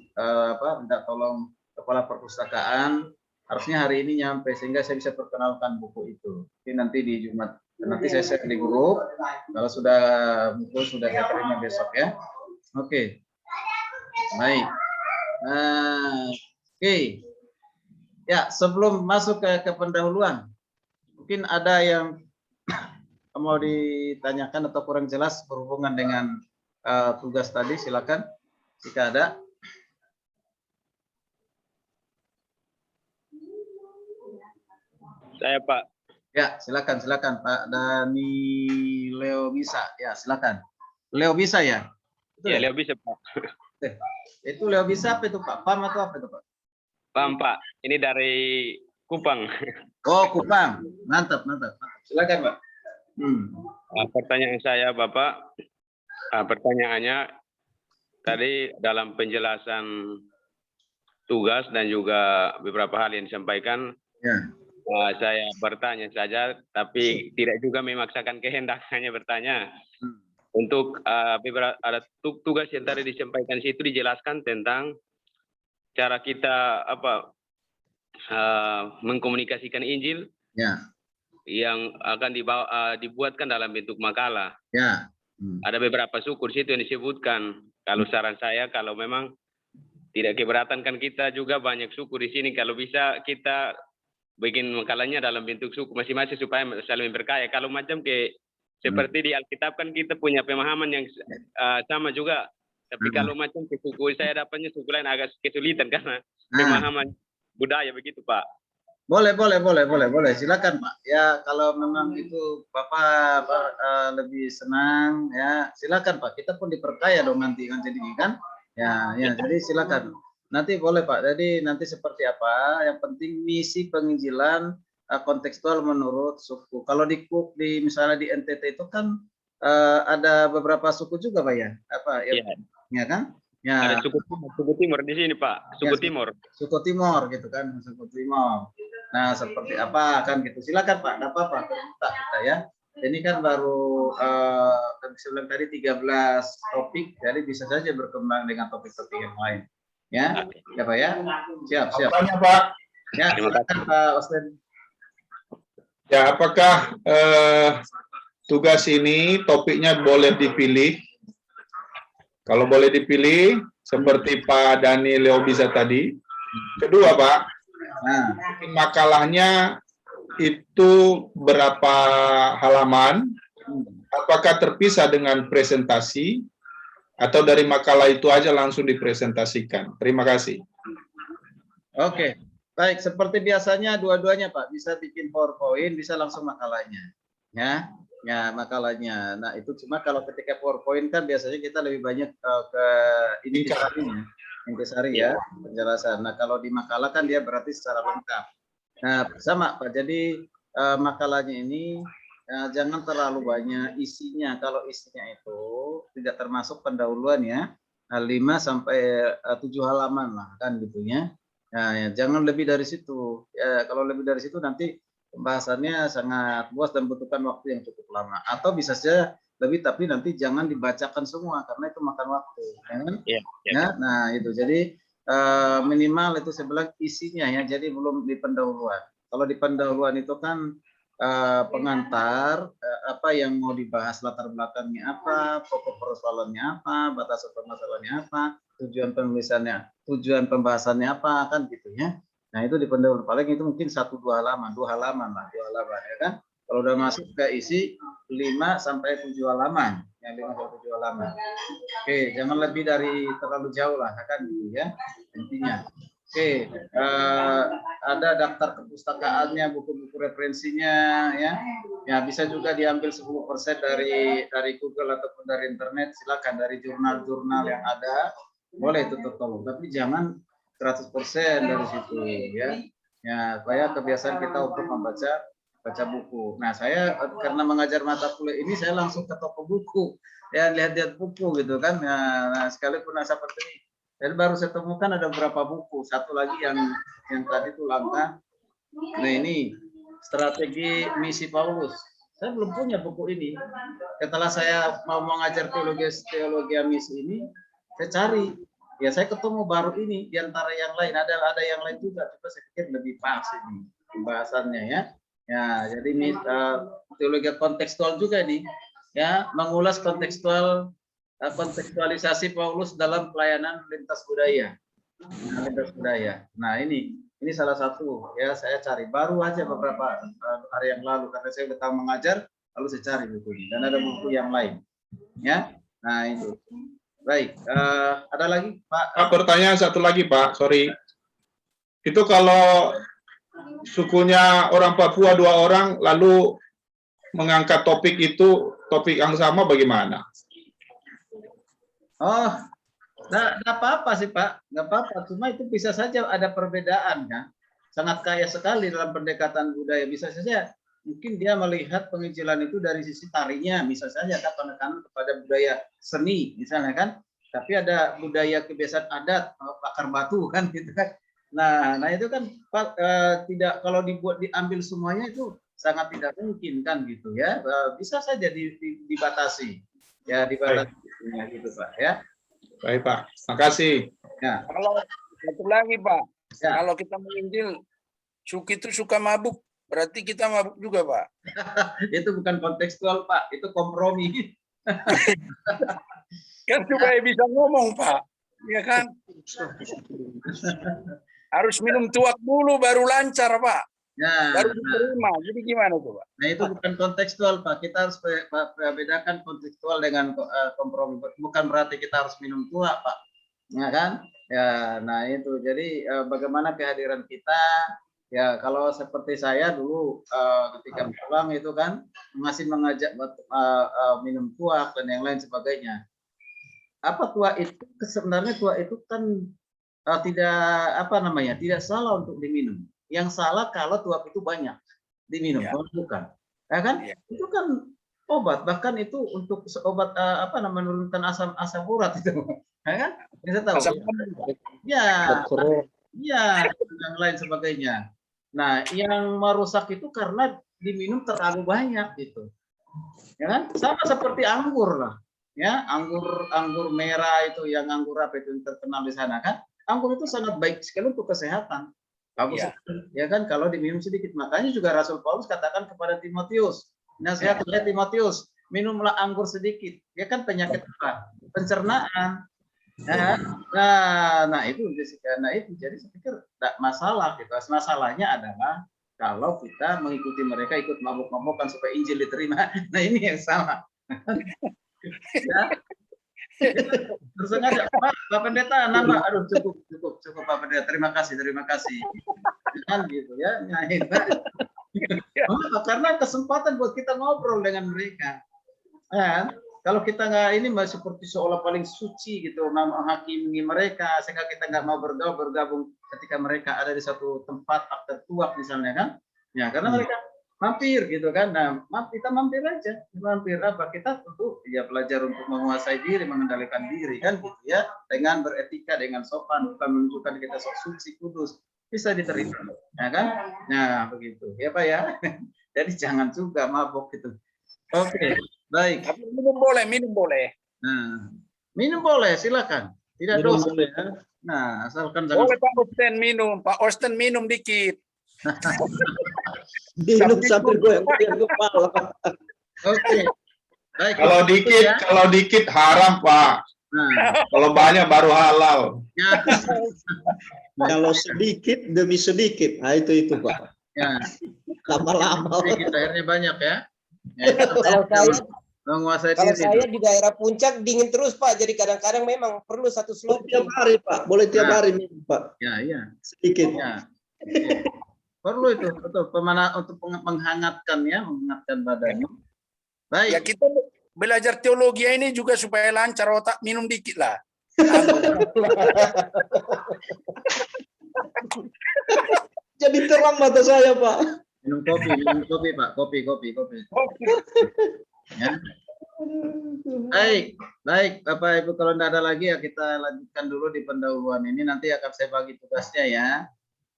minta tolong kepala perpustakaan. Harusnya hari ini nyampe sehingga saya bisa perkenalkan buku itu. Jadi nanti di Jumat. Nanti saya share di grup. Kalau sudah buku sudah saya terima besok ya. Oke. Baik. Oke. Ya, sebelum masuk ke pendahuluan, mungkin ada yang mau ditanyakan atau kurang jelas berhubungan dengan tugas tadi, silakan jika ada. Saya Pak. Ya, silakan Pak Dani Leo bisa. Ya, silakan. Leo bisa ya? Betul ya, Leo bisa Pak. Itu Leo bisa apa itu Pak? PAM atau apa itu Pak? Paham Pak, ini dari Kupang. Oh, Kupang. Mantap, mantap. Silakan, Pak. Pertanyaan saya Bapak, pertanyaannya tadi dalam penjelasan tugas dan juga beberapa hal yang disampaikan, Ya. saya bertanya saja, tapi tidak juga memaksakan kehendak, hanya bertanya. Untuk beberapa ada tugas yang tadi disampaikan situ dijelaskan tentang cara kita mengkomunikasikan Injil Ya. yang akan dibuatkan dalam bentuk makalah. Ya. Ada beberapa suku di situ yang disebutkan. Kalau saran saya, kalau memang tidak keberatan kan kita juga banyak suku di sini. Kalau bisa kita bikin makalahnya dalam bentuk suku masing-masing supaya saling berkaya. Kalau macam seperti di Alkitab kan kita punya pemahaman yang sama juga. Tapi kalau macam ke suku saya dapatnya suku lain agak kesulitan karena pemahaman budaya begitu Pak. Boleh. Silakan Pak. Ya, kalau memang itu Bapak lebih senang, ya silakan Pak. Kita pun diperkaya dong nanti kan jadi kan. Ya, jadi silakan. Nanti boleh Pak. Jadi nanti seperti apa? Yang penting misi penginjilan kontekstual menurut suku. Kalau di misalnya di NTT itu kan ada beberapa suku juga Pak ya? Apa ya? Ya kan? Ya. Ada suku Timur di sini Pak, suku Timur. Suku Timur gitu kan, suku Timur. Nah seperti apa kan gitu. Silakan Pak, tidak apa-apa terbuka kita ya. Ini kan baru sebelum tadi 13 topik, jadi bisa saja berkembang dengan topik-topik yang lain. Ya, ya Pak ya. Siap. Tanya Pak. Ya, silakan Pak Osden. Ya, apakah tugas ini topiknya boleh dipilih? Kalau boleh dipilih, seperti Pak Dani Leobisa tadi. Kedua, Pak, makalahnya itu berapa halaman? Apakah terpisah dengan presentasi? Atau dari makalah itu aja langsung dipresentasikan? Terima kasih. Oke, baik. Seperti biasanya dua-duanya, Pak. Bisa bikin PowerPoint, bisa langsung makalahnya. Ya, makalahnya. Nah, itu cuma kalau ketika PowerPoint kan biasanya kita lebih banyak ke intisari ya, penjelasan. Nah, kalau di makalah kan dia berarti secara lengkap. Nah, sama Pak. Jadi makalahnya ini jangan terlalu banyak isinya. Kalau isinya itu tidak termasuk pendahuluan ya, 5 sampai 7 halaman lah kan gitu ya. Nah, ya, jangan lebih dari situ. Ya, kalau lebih dari situ nanti pembahasannya sangat luas dan membutuhkan waktu yang cukup lama. Atau bisa saja lebih, tapi nanti jangan dibacakan semua karena itu makan waktu. Ya kan? Ya, nah itu. Jadi minimal itu saya bilang isinya ya. Jadi belum di pendahuluan. Kalau di pendahuluan itu kan pengantar, apa yang mau dibahas, latar belakangnya apa, pokok persoalannya apa, batasan permasalahannya apa, tujuan penulisannya, tujuan pembahasannya apa, kan gitu ya. Nah itu di pendahuluan, paling itu mungkin 1-2 halaman, 2 halaman ya kan. Kalau udah masuk ke isi 5 sampai 7 halaman, yang 5 sampai 7 halaman. Oke, jangan lebih dari terlalu jauh lah, kan gitu ya intinya. Oke, ada daftar kepustakaannya, buku-buku referensinya ya. Ya bisa juga diambil 10% dari Google ataupun dari internet, silakan dari jurnal-jurnal yang ada, boleh itu tolong, tapi jangan 100% dari situ ya. Ya, supaya kebiasaan kita untuk baca buku. Nah, saya karena mengajar mata kuliah ini saya langsung ke toko buku. Ya, lihat-lihat buku gitu kan. Nah, sekalipun seperti ini. Jadi baru saya temukan ada beberapa buku. Satu lagi yang tadi itu langka. Nah, ini strategi misi Paulus. Saya belum punya buku ini. Setelah saya mau mengajar teologi misi ini, saya cari. Ya saya ketemu baru ini di antara yang lain, ada yang lain juga, coba saya pikir lebih pas ini pembahasannya ya. Ya, jadi ini teologi kontekstual juga nih. Ya, mengulas kontekstualisasi Paulus dalam pelayanan lintas budaya. Nah, ini salah satu ya, saya cari baru aja beberapa hari yang lalu karena saya udah mengajar, lalu saya cari buku ini dan ada buku yang lain. Ya. Nah, itu. Baik, ada lagi Pak? Pertanyaan satu lagi Pak, sorry. Itu kalau sukunya orang Papua 2 orang, lalu mengangkat topik itu, topik yang sama bagaimana? Oh, Nggak apa-apa sih Pak, nggak apa-apa. Cuma itu bisa saja ada perbedaan kan. Sangat kaya sekali dalam pendekatan budaya. Bisa saja mungkin dia melihat penginjilan itu dari sisi tarinya, bisa saja kan penekanan kepada budaya seni, misalnya kan. Tapi ada budaya kebiasaan adat, bakar batu kan gitu kan. Nah itu kan Pak, tidak, kalau diambil semuanya itu sangat tidak mungkin kan gitu ya. Bisa saja dibatasi. Ya dibatasi gitu Pak ya. Baik Pak, makasih. Ya. Kalau satu lagi Pak, Ya. kalau kita menginjil, Suki itu suka mabuk, berarti kita mabuk juga Pak. Itu bukan kontekstual Pak, itu kompromi. Kan supaya bisa ngomong Pak, ya kan? Harus minum tuak dulu baru lancar Pak, Ya, baru diterima. Jadi gimana tuh Pak? nah itu bukan kontekstual Pak. Kita harus bedakan kontekstual dengan kompromi. Bukan berarti kita harus minum tua Pak, ya kan? Ya, nah itu. Jadi bagaimana kehadiran kita? Ya kalau seperti saya dulu ketika pulang itu kan masih mengajak minum tua dan yang lain sebagainya. Apa tua itu? Sebenarnya tua itu kan tidak apa namanya? Tidak salah untuk diminum. Yang salah kalau tuak itu banyak diminum, Ya. bukan, ya kan? Ya. Itu kan obat, bahkan itu untuk obat apa namanya, menurunkan asam urat itu, ya kan? Kita tahu. Asam Ya, ya, yang lain sebagainya. Nah, yang merusak itu karena diminum terlalu banyak gitu, ya kan? Sama seperti anggur lah, ya, anggur merah itu, yang anggur apa itu yang terkenal di sana kan? Anggur itu sangat baik sekali untuk kesehatan. Bagus, ya kan, kalau diminum sedikit. Makanya juga Rasul Paulus katakan kepada Timotius, nasihat oleh Timotius, minumlah anggur sedikit. Ya kan penyakit apa? Pencernaan. Ya. Nah itu jadi saya pikir tidak masalah gitu. Masalahnya adalah kalau kita mengikuti mereka, ikut mabuk-mabukan supaya Injil diterima. Nah ini yang salah. Ya. Terus ada Pak Pendeta nambah, aduh cukup Pak Pendeta, terima kasih kan gitu ya. Nah, itu. Karena kesempatan buat kita ngobrol dengan mereka. Kan? Kalau kita nggak ini masih seperti seolah paling suci gitu, menghakimi mereka sehingga kita nggak mau bergabung ketika mereka ada di satu tempat tertuak misalnya kan. Ya karena mereka mampir gitu kan. Nah, kita mampir aja. Mampir apa? Kita tentu ya belajar untuk menguasai diri, mengendalikan diri kan gitu ya. Dengan beretika, dengan sopan, bukan menunjukkan kita sok suci, kudus. Bisa diterima. Ya kan? Nah, begitu. Ya, Pak ya. Jadi jangan juga mabuk gitu. Oke, baik. Tapi minum boleh. Nah, minum boleh, silakan. Tidak Minum dosa. boleh, ya. Nah, asalkan jangan Boleh Pak Osten minum, Pak Osten minum dikit. Minum sambil goyang-goyang kepala. Oke. Baik. Kalau dikit haram Pak. Nah, Kalau banyak baru halal. ya. Kalau sedikit demi sedikit, nah itu Pak. Ya. Lama-lama. Sedikit airnya banyak ya. Ya, Kalau saya menguasai Kalau diri. saya di daerah puncak dingin terus Pak, jadi kadang-kadang memang perlu satu Boleh slot. tiap hari Pak, boleh tiap Nah. hari minum Pak. Ya, iya. Sedikit. Ya. Perlu itu, betul. Untuk menghangatkan ya, menghangatkan badannya. Ya Baik. kita belajar teologi ini juga supaya lancar otak, minum dikit lah. Jadi terang mata saya Pak. Minum kopi Pak, kopi. Ya. Baik, Bapak Ibu, kalau tidak ada lagi ya kita lanjutkan dulu di pendahuluan ini. Nanti akan saya bagi tugasnya ya.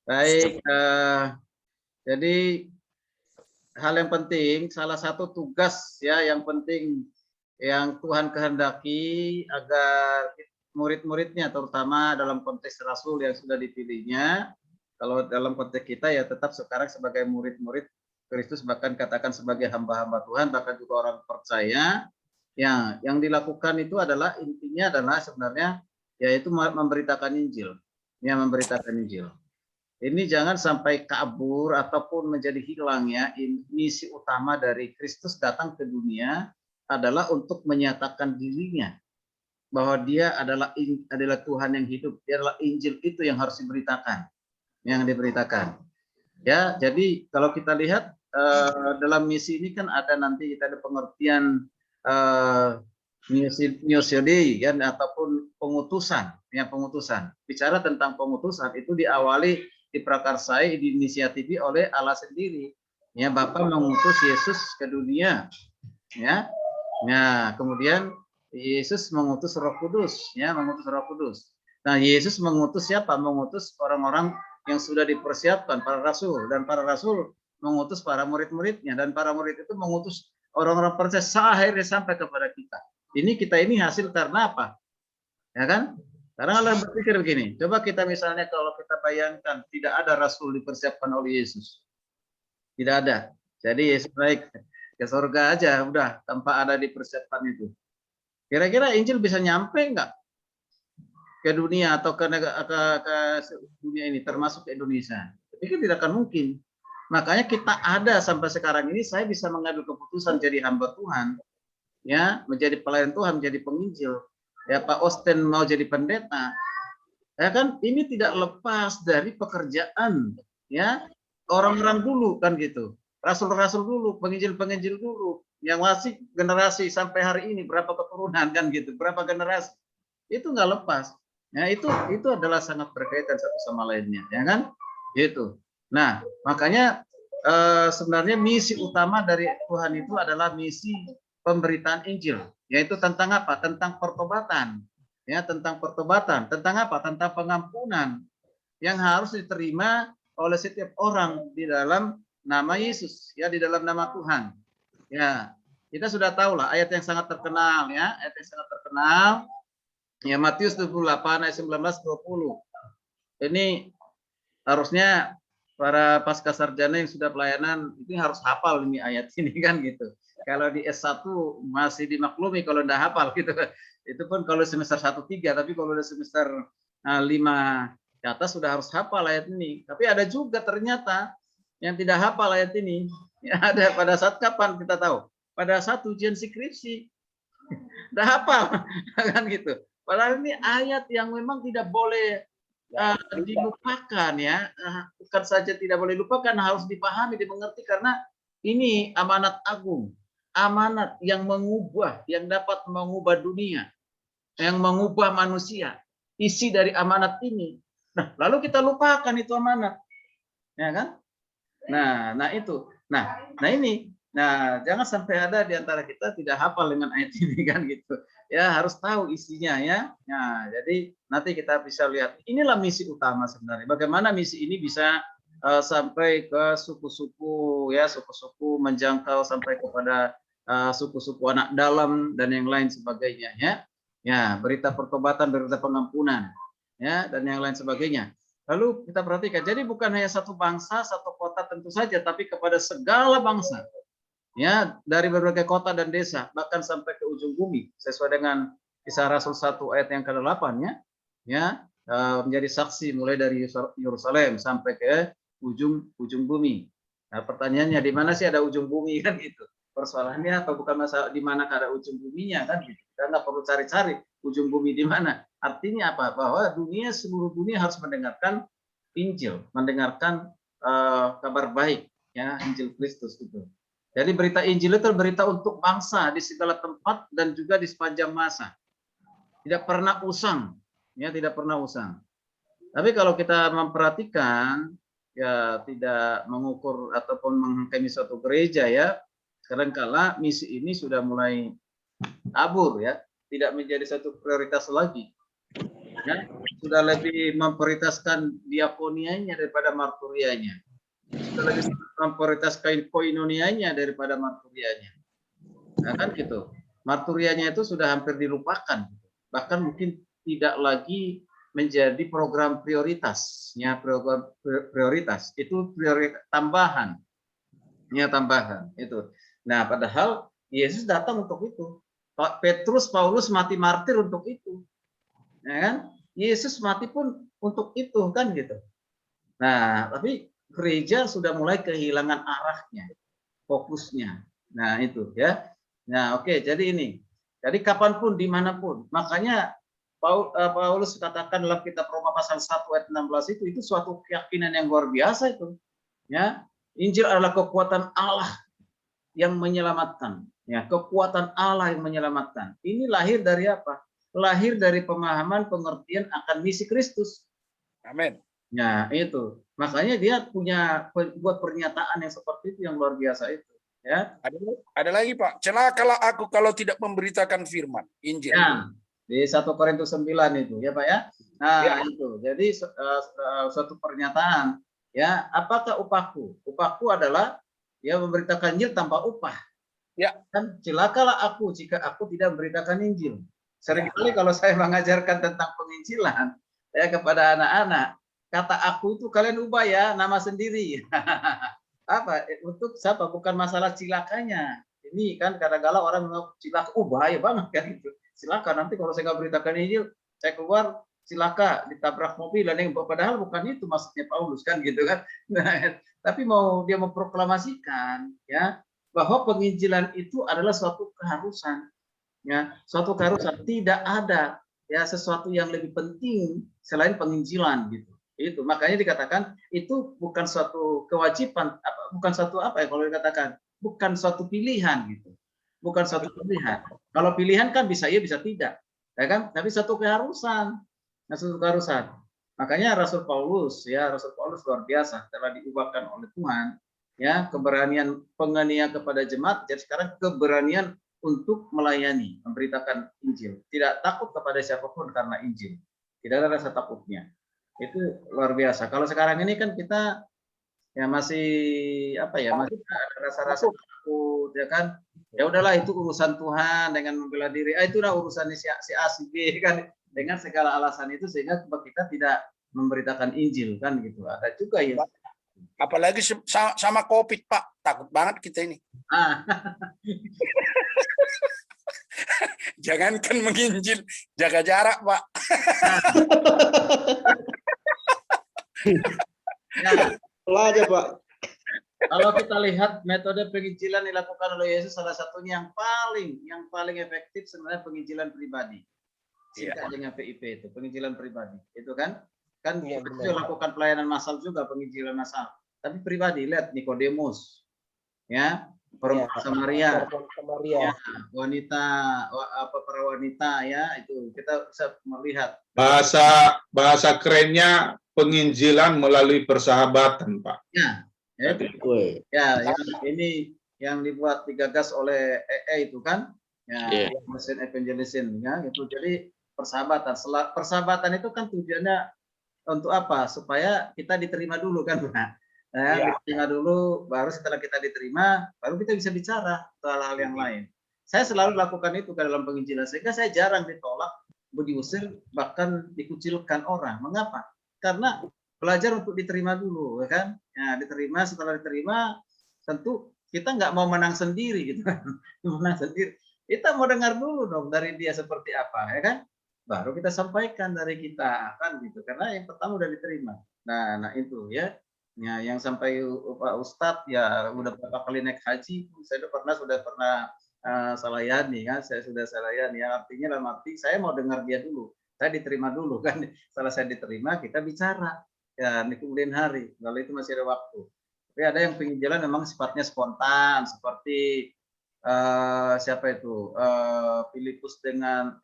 Baik, jadi hal yang penting, salah satu tugas ya yang penting yang Tuhan kehendaki agar murid-muridnya, terutama dalam konteks Rasul yang sudah dipilihnya, kalau dalam konteks kita ya tetap sekarang sebagai murid-murid Kristus, bahkan katakan sebagai hamba-hamba Tuhan, bahkan juga orang percaya, ya yang dilakukan itu adalah intinya adalah sebenarnya yaitu memberitakan Injil, ya memberitakan Injil. Ini jangan sampai kabur ataupun menjadi hilang ya. Misi utama dari Kristus datang ke dunia adalah untuk menyatakan dirinya bahwa Dia adalah Tuhan yang hidup, Dia adalah Injil itu yang harus diberitakan. Ya, jadi kalau kita lihat dalam misi ini kan ada nanti kita ada pengertian Misiodei kan, ataupun pengutusan, ya pengutusan. Bicara tentang pengutusan itu diawali, diprakarsai, diinisiatifi oleh Allah sendiri. Ya, Bapa mengutus Yesus ke dunia, ya. Nah, kemudian Yesus mengutus Roh Kudus, ya, mengutus Roh Kudus. Nah, Yesus mengutus siapa? Mengutus orang-orang yang sudah dipersiapkan, para rasul, dan para rasul mengutus para murid-muridnya, dan para murid itu mengutus orang-orang percaya akhirnya sampai kepada kita. Kita ini hasil karena apa? Ya kan? Karena Allah berpikir begini, coba kita misalnya kalau kita bayangkan tidak ada rasul dipersiapkan oleh Yesus. Tidak ada. Jadi Yesus naik ke surga aja udah tanpa ada dipersiapkan itu. Kira-kira Injil bisa nyampe enggak ke dunia atau ke dunia ini termasuk ke Indonesia? Tapi kan tidak akan mungkin. Makanya kita ada sampai sekarang ini, saya bisa mengambil keputusan jadi hamba Tuhan. Ya, menjadi pelayan Tuhan, menjadi penginjil. Ya, Pak Osten mau jadi pendeta. Ya kan, ini tidak lepas dari pekerjaan ya orang-orang dulu kan gitu. Rasul-rasul dulu, penginjil-penginjil dulu, yang masih generasi sampai hari ini berapa keturunan kan gitu, berapa generasi. Itu nggak lepas. Ya, itu adalah sangat berkaitan satu sama lainnya, ya kan? Gitu. Nah, makanya sebenarnya misi utama dari Tuhan itu adalah misi pemberitaan Injil, yaitu tentang apa? Tentang pertobatan, ya, tentang pertobatan, tentang apa? Tentang pengampunan yang harus diterima oleh setiap orang di dalam nama Yesus, ya, di dalam nama Tuhan. Ya, kita sudah tahu lah ayat yang sangat terkenal, ya, ayat yang sangat terkenal, ya, Matius 28 ayat 19-20. Ini harusnya para pasca sarjana yang sudah pelayanan ini harus hafal ini ayat ini kan gitu. Kalau di S1 masih dimaklumi kalau enggak hafal gitu. Itu pun kalau semester 1-3, tapi kalau udah semester 5 ke atas sudah harus hafal ayat ini. Tapi ada juga ternyata yang tidak hafal ayat ini. Ya, ada pada saat kapan kita tahu? Pada saat ujian skripsi. Udah hafal kan gitu. Padahal ini ayat yang memang tidak boleh dilupakan, ya. Bukan saja tidak boleh dilupakan, harus dipahami, dimengerti, karena ini amanat agung. Amanat yang mengubah, yang dapat mengubah dunia, yang mengubah manusia. Isi dari amanat ini. Nah, lalu kita lupakan itu amanat, ya kan? Nah itu. Nah ini. Nah, jangan sampai ada di antara kita tidak hafal dengan ayat ini kan gitu. Ya, harus tahu isinya ya. Nah, jadi nanti kita bisa lihat. Inilah misi utama sebenarnya. Bagaimana misi ini bisa sampai ke suku-suku, ya, suku-suku, menjangkau sampai kepada suku-suku anak dalam dan yang lain sebagainya, ya. Ya, berita pertobatan, berita pengampunan, ya, dan yang lain sebagainya. Lalu kita perhatikan, jadi bukan hanya satu bangsa, satu kota tentu saja, tapi kepada segala bangsa, ya, dari berbagai kota dan desa, bahkan sampai ke ujung bumi, sesuai dengan Kisah Rasul 1 ayat yang ke-8, ya, menjadi saksi mulai dari Yerusalem sampai ke ujung bumi. Nah, pertanyaannya, di mana sih ada ujung bumi kan gitu? Persoalannya atau bukan masalah di mana ada ujung buminya kan gitu. Kita nggak perlu cari-cari ujung bumi di mana. Artinya apa? Bahwa seluruh dunia harus mendengarkan Injil, mendengarkan kabar baik, ya, Injil Kristus itu. Jadi berita Injil itu berita untuk bangsa di segala tempat dan juga di sepanjang masa. Tidak pernah usang, ya, tidak pernah usang. Tapi kalau kita memperhatikan, ya, tidak mengukur ataupun menghakimi suatu gereja, ya, kadangkala misi ini sudah mulai kabur, ya, tidak menjadi satu prioritas lagi. Ya, sudah lebih memprioritaskan diakonianya daripada marturianya. Sudah lebih memprioritaskan koinonianya daripada marturianya. Nah, kan gitu. Marturianya itu sudah hampir dilupakan. Bahkan mungkin tidak lagi menjadi program prioritas. Ya, program prioritas. Itu prioritas tambahan. Ya, tambahan. Itu. Nah, padahal Yesus datang untuk itu. Petrus, Paulus mati martir untuk itu. Ya kan? Yesus mati pun untuk itu kan gitu. Nah, tapi gereja sudah mulai kehilangan arahnya, fokusnya. Nah, itu ya. Nah, oke, jadi ini. Jadi kapanpun, dimanapun. Makanya Paulus katakan dalam kitab Roma pasal 1 ayat 16 itu suatu keyakinan yang luar biasa itu. Ya, Injil adalah kekuatan Allah. yang menyelamatkan, ya, kekuatan Allah yang menyelamatkan. Ini lahir dari apa? Lahir dari pemahaman pengertian akan misi Kristus. Amin. Ya, itu. Makanya dia punya buat pernyataan yang seperti itu yang luar biasa itu, ya. Ada lagi Pak, celakalah aku kalau tidak memberitakan firman Injil. Ya, di 1 Korintus 9 itu, ya Pak ya. Nah, Ya. itu. Jadi suatu pernyataan, ya, apakah upahku? Upahku adalah ya memberitakan Injil tanpa upah. Ya. Kan celakalah aku jika aku tidak memberitakan Injil. Seringkali kalau saya mengajarkan tentang penginjilan ya kepada anak-anak, kata aku itu kalian ubah ya nama sendiri. Apa? Untuk siapa? Bukan masalah cilakanya. Ini kan kadang-kadang orang mengaku cilaka, bahaya banget kan itu. Silakan nanti kalau saya nggak beritakan Injil, saya keluar silaka ditabrak mobil dan yang padahal bukan itu maksudnya Paulus kan gitu kan. Nah, tapi mau dia memproklamasikan ya bahwa penginjilan itu adalah suatu keharusan. Ya, suatu keharusan, tidak ada ya sesuatu yang lebih penting selain penginjilan gitu. Itu makanya dikatakan itu bukan suatu kewajiban, bukan suatu apa ya kalau dikatakan, bukan suatu pilihan gitu. Bukan suatu pilihan. Kalau pilihan kan bisa ya bisa tidak, ya kan? Tapi suatu keharusan. Nah, suatu keharusan. Makanya Rasul Paulus luar biasa telah diubahkan oleh Tuhan ya, keberanian pengenia kepada jemaat, jadi sekarang keberanian untuk melayani, memberitakan Injil. Tidak takut kepada siapapun karena Injil. Tidak ada rasa takutnya. Itu luar biasa. Kalau sekarang ini kan kita ya masih apa ya, masih ada rasa-rasa takut ya kan. Ya udahlah itu urusan Tuhan dengan membela diri. Itu udah urusan si A si B kan, dengan segala alasan itu sehingga kita tidak memberitakan Injil kan gitu. Ada juga ya. Apalagi sama COVID Pak, takut banget kita ini. Jangankan menginjil, jaga jarak Pak. Nah, aja Pak. kalau kita lihat metode penginjilan dilakukan oleh Yesus, salah satunya yang paling efektif sebenarnya penginjilan pribadi. Singkat dengan PIP itu, penginjilan pribadi. Itu kan lakukan pelayanan massal juga, penginjilan massal. Tapi pribadi, lihat Nikodemus, ya, perempuan Samaria, ya, para wanita, ya, itu kita bisa melihat. Bahasa kerennya penginjilan melalui persahabatan, Pak. Ya, yang dibuat digagas oleh itu kan, ya, mesin evangelism, ya, itu jadi persahabatan. Persahabatan itu kan tujuannya untuk apa? Supaya kita diterima dulu kan, Pak. Diterima dulu, baru setelah kita diterima, baru kita bisa bicara soal hal yang lain. Saya selalu lakukan itu ke dalam penginjilan, sehingga saya jarang ditolak, diusir, bahkan dikucilkan orang. Mengapa? Karena belajar untuk diterima dulu, ya kan? Ya, diterima, setelah diterima, tentu kita nggak mau menang sendiri, gitu kan? Menang sendiri. Kita mau dengar dulu dong dari dia seperti apa, ya kan? Baru kita sampaikan dari kita, kan gitu. Karena yang pertama udah diterima. Nah itu ya. Ya, yang sampai Pak Ustadz ya udah berapa kali naik haji, saya sudah pernah salayani kan, saya sudah salayani. Ya, artinya dalam arti saya mau dengar dia dulu, saya diterima dulu kan. Setelah saya diterima kita bicara ya di kemudian hari, kalau itu masih ada waktu. Tapi ada yang penginjilan memang sifatnya spontan, seperti siapa itu Filipus dengan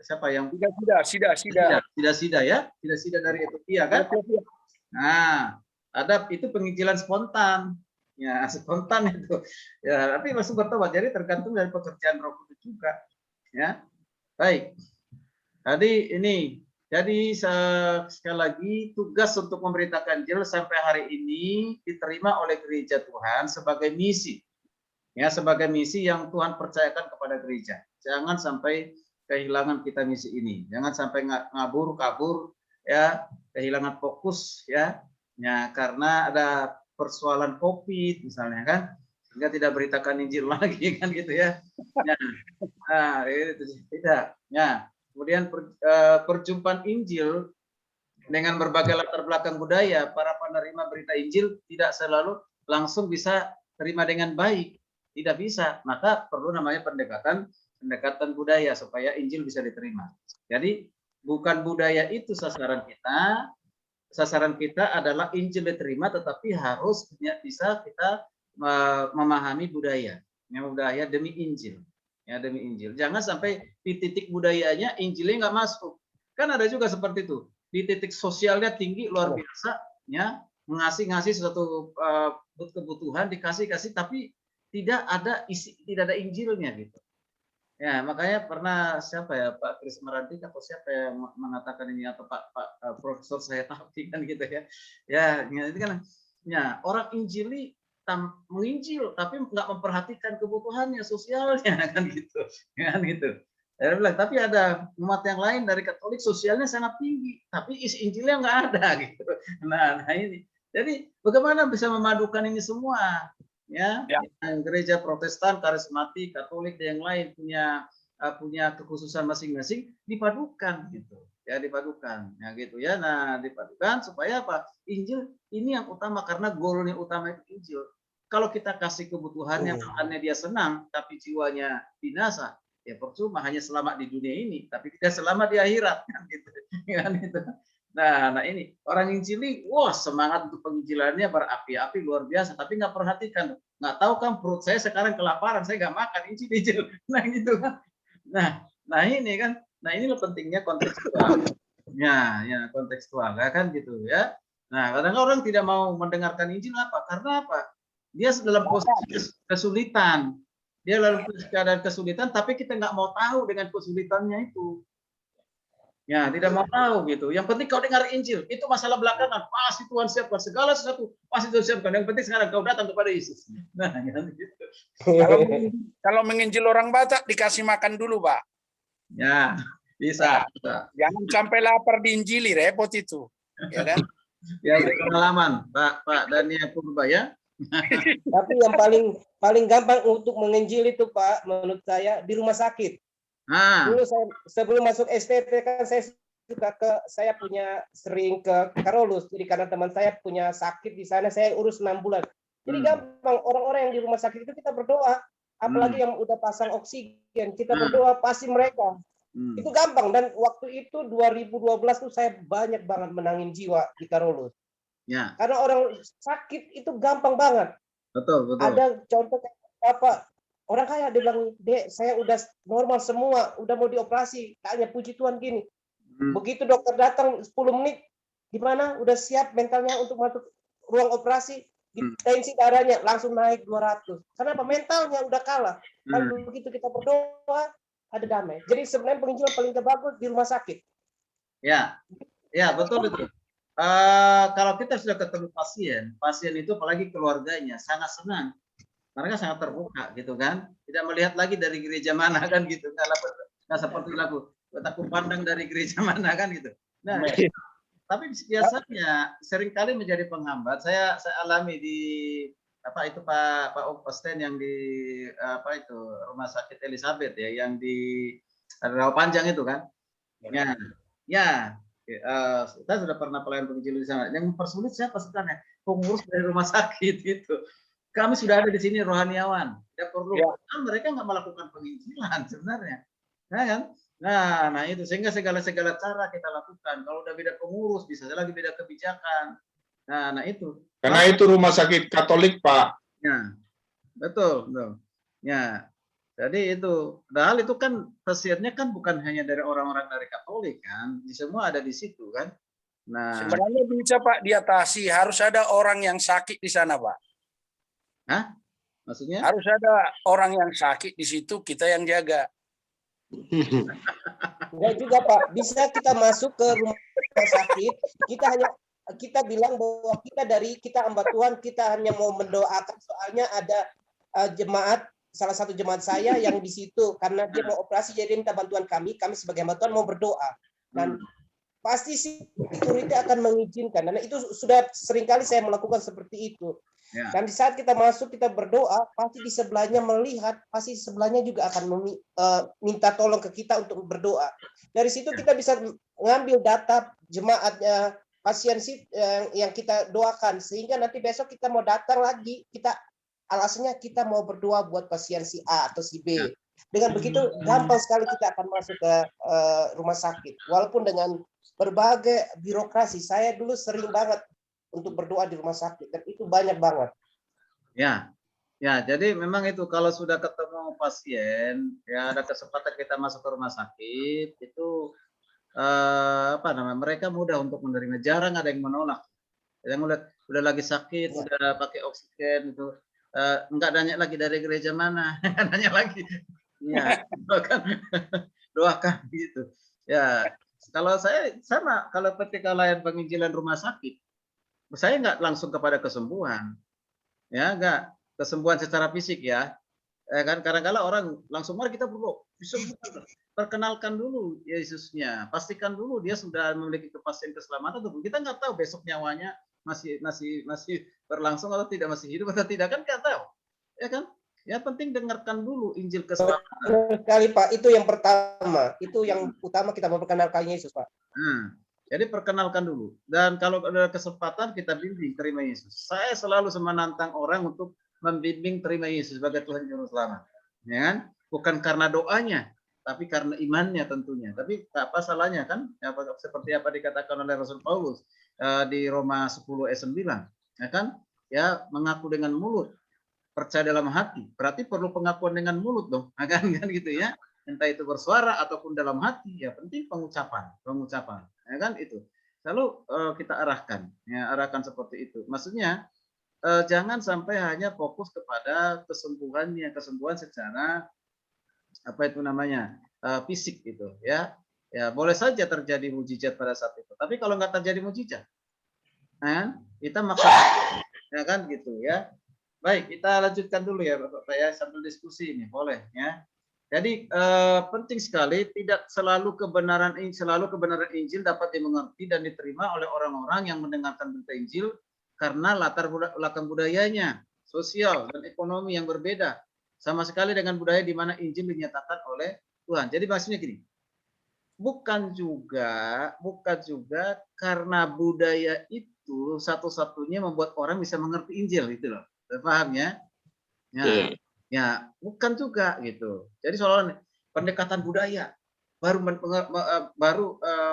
siapa yang Sida dari Ethiopia kan. Nah, ada itu penginjilan spontan, ya spontan itu, ya tapi masih bertobat. Jadi tergantung dari pekerjaan Roh Kudus juga, ya. Baik. Jadi sekali lagi tugas untuk memberitakan Injil sampai hari ini diterima oleh gereja Tuhan sebagai misi, ya sebagai misi yang Tuhan percayakan kepada gereja. Jangan sampai kehilangan kita misi ini, jangan sampai kabur, ya kehilangan fokus, ya. Ya, karena ada persoalan COVID misalnya kan, sehingga tidak beritakan Injil lagi kan gitu ya. Nah, itu tidak. Ya, kemudian perjumpaan Injil dengan berbagai latar belakang budaya, para penerima berita Injil tidak selalu langsung bisa terima dengan baik, tidak bisa. Maka perlu namanya pendekatan budaya supaya Injil bisa diterima. Jadi bukan budaya itu sasaran kita. Sasaran kita adalah Injil diterima, tetapi harus bisa kita memahami budaya. yang budaya demi Injil. Ya, demi Injil. Jangan sampai di titik budayanya Injilnya nggak masuk. Kan ada juga seperti itu. Di titik sosialnya tinggi luar biasa, ya, ngasih suatu kebutuhan dikasih, tapi tidak ada tidak ada Injilnya gitu. Ya, makanya pernah siapa ya, Pak Kris Merantik atau siapa yang mengatakan ini, atau Pak Profesor saya tahu kan gitu ya. Ya, itu kan ya, orang Injili menginjil tapi nggak memperhatikan kebutuhannya sosialnya kan gitu. Kan gitu. Saya bilang, tapi ada umat yang lain dari Katolik sosialnya sangat tinggi, tapi isi Injilnya nggak ada gitu. Nah ini. Jadi bagaimana bisa memadukan ini semua? Ya, yang gereja Protestan, karismatik, Katolik dan yang lain punya kekhususan masing-masing, dipadukan gitu. Ya, dipadukan. Ya gitu ya. Nah, dipadukan supaya apa? Injil ini yang utama, karena goalnya utama itu Injil. Kalau kita kasih kebutuhannya, makannya dia senang, tapi jiwanya binasa, ya percuma, hanya selamat di dunia ini, tapi tidak selamat di akhirat kan gitu. Kan gitu. Nah ini orang Injili, wah semangat untuk penginjilannya berapi-api luar biasa, tapi nggak perhatikan, nggak tahu kan perut saya sekarang kelaparan, saya nggak makan Injil. Nah gitu kan. Nah ini kan, nah inilah pentingnya kontekstual. Ya kontekstual ya kan gitu ya. Nah kadang orang tidak mau mendengarkan Injil apa? Karena apa? Dia dalam posisi kesulitan. Dia dalam keadaan kesulitan, tapi kita nggak mau tahu dengan kesulitannya itu. Ya, tidak mau tahu gitu. Yang penting kau dengar Injil, itu masalah belakangan. Pasti Tuhan siapkan segala sesuatu, pasti Tuhan siapkan. Yang penting sekarang kau datang kepada Yesus. Nah, gitu. Kalau menginjil orang Batak dikasih makan dulu, Pak. Ya, bisa. Jangan sampai lapar diinjili, repot itu. Ya kan? Ya, pengalaman, Pak Daniel Purba ya. Tapi yang paling gampang untuk menginjil itu, Pak, menurut saya di rumah sakit. Dulu saya sebelum masuk STT kan saya sering ke Karolus. Jadi karena teman saya punya sakit di sana, saya urus 6 bulan. Jadi gampang, orang-orang yang di rumah sakit itu kita berdoa, apalagi yang udah pasang oksigen, kita berdoa pasti mereka. Itu gampang, dan waktu itu 2012 tuh saya banyak banget menangin jiwa di Karolus. Ya. Karena orang sakit itu gampang banget. Betul. Ada contoh apa? Orang kaya dia bilang, "Dek, saya udah normal semua, udah mau dioperasi." Tanya, puji Tuhan gini. Begitu dokter datang 10 menit, gimana? Udah siap mentalnya untuk masuk ruang operasi, tensi darahnya langsung naik 200. Kenapa? Mentalnya udah kalah. Dan begitu kita berdoa, ada damai. Jadi sebenarnya penginjilan paling bagus di rumah sakit. Ya, betul itu. Kalau kita sudah ketemu pasien itu apalagi keluarganya sangat senang. Mereka sangat terbuka gitu kan, tidak melihat lagi dari gereja mana kan gitu, nggak seperti lagu aku pandang dari gereja mana kan gitu. Nah, tapi biasanya seringkali menjadi penghambat. Saya alami di Pak Osten yang di Rumah Sakit Elizabeth ya, yang di Rawa Panjang itu kan. Kita sudah pernah pelayan penginjil di sana. Yang mempersulit siapa sebenarnya? Pengurus dari rumah sakit itu. Kami sudah ada di sini rohaniawan, tidak perlu. Mereka nggak melakukan penginjilan sebenarnya, nah kan? Nah itu sehingga segala cara kita lakukan. Kalau udah beda pengurus, bisa lagi beda kebijakan. Nah itu. Karena itu rumah sakit Katolik, Pak. Ya, betul. Ya, jadi itu. Padahal itu kan pasiennya kan bukan hanya dari orang-orang dari Katolik kan, semua ada di situ kan. Nah, sebenarnya bisa Pak diatasi. Harus ada orang yang sakit di sana, Pak. Hah? Maksudnya? Harus ada orang yang sakit di situ, kita yang jaga. Enggak juga Pak, bisa kita masuk ke rumah sakit, kita bilang bahwa kita hamba Tuhan, kita hanya mau mendoakan, soalnya ada salah satu jemaat saya yang di situ, karena dia mau operasi, jadi minta bantuan kami sebagai hamba Tuhan mau berdoa. Dan pasti security akan mengizinkan, dan itu sudah seringkali saya melakukan seperti itu. Dan di saat kita masuk, kita berdoa, pasti di sebelahnya melihat, pasti sebelahnya juga akan minta tolong ke kita untuk berdoa. Dari situ kita bisa ngambil data jemaatnya, pasien yang kita doakan, sehingga nanti besok kita mau datang lagi, alasannya kita mau berdoa buat pasien si A atau si B. Dengan begitu gampang sekali kita akan masuk ke rumah sakit. Walaupun dengan berbagai birokrasi, saya dulu sering banget untuk berdoa di rumah sakit, dan itu banyak banget. Ya, Ya, jadi memang itu kalau sudah ketemu pasien, ya ada kesempatan kita masuk ke rumah sakit, itu apa namanya? Mereka mudah untuk menerima, jarang ada yang menolak. Yang udah lagi sakit, Ya. udah pakai oksigen itu, enggak nanya lagi dari gereja mana, enggak nanya lagi. Iya, doakan, doakan gitu. Ya, kalau saya sama, kalau ketika layan penginjilan rumah sakit, saya nggak langsung kepada kesembuhan, ya nggak kesembuhan secara fisik ya. Kan kadang-kala orang langsung mari kita berdoa, disembuhkan. Perkenalkan dulu Yesusnya, pastikan dulu dia sudah memiliki kepastian keselamatan atau belum. Kita nggak tahu besok nyawanya masih berlangsung atau tidak, masih hidup atau tidak, kan nggak tahu, ya kan? Yang penting dengarkan dulu Injil keselamatan. Benar sekali Pak, itu yang pertama, itu yang utama kita memperkenalkan Yesus Pak. Nah, jadi perkenalkan dulu. Dan kalau ada kesempatan kita bimbing terima Yesus. Saya selalu menantang orang untuk membimbing terima Yesus sebagai Tuhan Juru Selamat. Ya kan? Bukan karena doanya, tapi karena imannya tentunya. Tapi apa salahnya kan? Seperti apa dikatakan oleh Rasul Paulus di Roma 10 ayat 9. Ya kan? Ya, mengaku dengan mulut, percaya dalam hati. Berarti perlu pengakuan dengan mulut dong. Kan gitu ya. Entah itu bersuara ataupun dalam hati, ya penting pengucapan, ya kan itu. Lalu kita arahkan, ya arahkan seperti itu. Maksudnya jangan sampai hanya fokus kepada kesembuhan secara apa itu namanya fisik gitu, ya. Ya boleh saja terjadi mujizat pada saat itu. Tapi kalau nggak terjadi mujizat, kita maksa, ya kan gitu ya. Baik, kita lanjutkan dulu ya Bapak ya sambil diskusi ini, boleh ya. Jadi penting sekali tidak selalu kebenaran Injil dapat dimengerti dan diterima oleh orang-orang yang mendengarkan berita Injil karena latar belakang budayanya, sosial dan ekonomi yang berbeda sama sekali dengan budaya di mana Injil dinyatakan oleh Tuhan. Jadi maksudnya gini, bukan juga karena budaya itu satu-satunya membuat orang bisa mengerti Injil gitu loh. Paham ya? Ya. Ya, bukan juga gitu. Jadi soal pendekatan budaya baru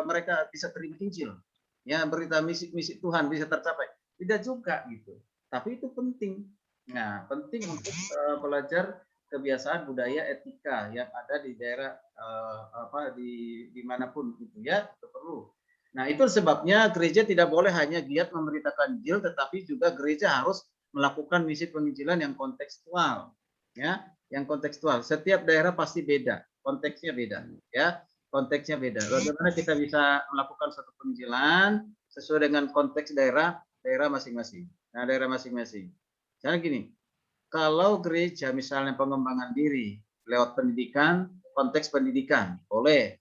mereka bisa terima Injil. Ya, berita misi Tuhan bisa tercapai. Tidak juga gitu. Tapi itu penting. Nah, penting untuk belajar kebiasaan budaya etika yang ada di daerah di manapun gitu ya, itu perlu. Nah, itu sebabnya gereja tidak boleh hanya giat memberitakan Injil, tetapi juga gereja harus melakukan misi penginjilan yang kontekstual. Ya, yang kontekstual. Setiap daerah pasti beda, konteksnya beda, ya. Konteksnya beda. Bagaimana kita bisa melakukan satu penginjilan sesuai dengan konteks daerah masing-masing. Nah, daerah masing-masing. Misalnya gini, kalau gereja misalnya pengembangan diri lewat pendidikan, konteks pendidikan, boleh.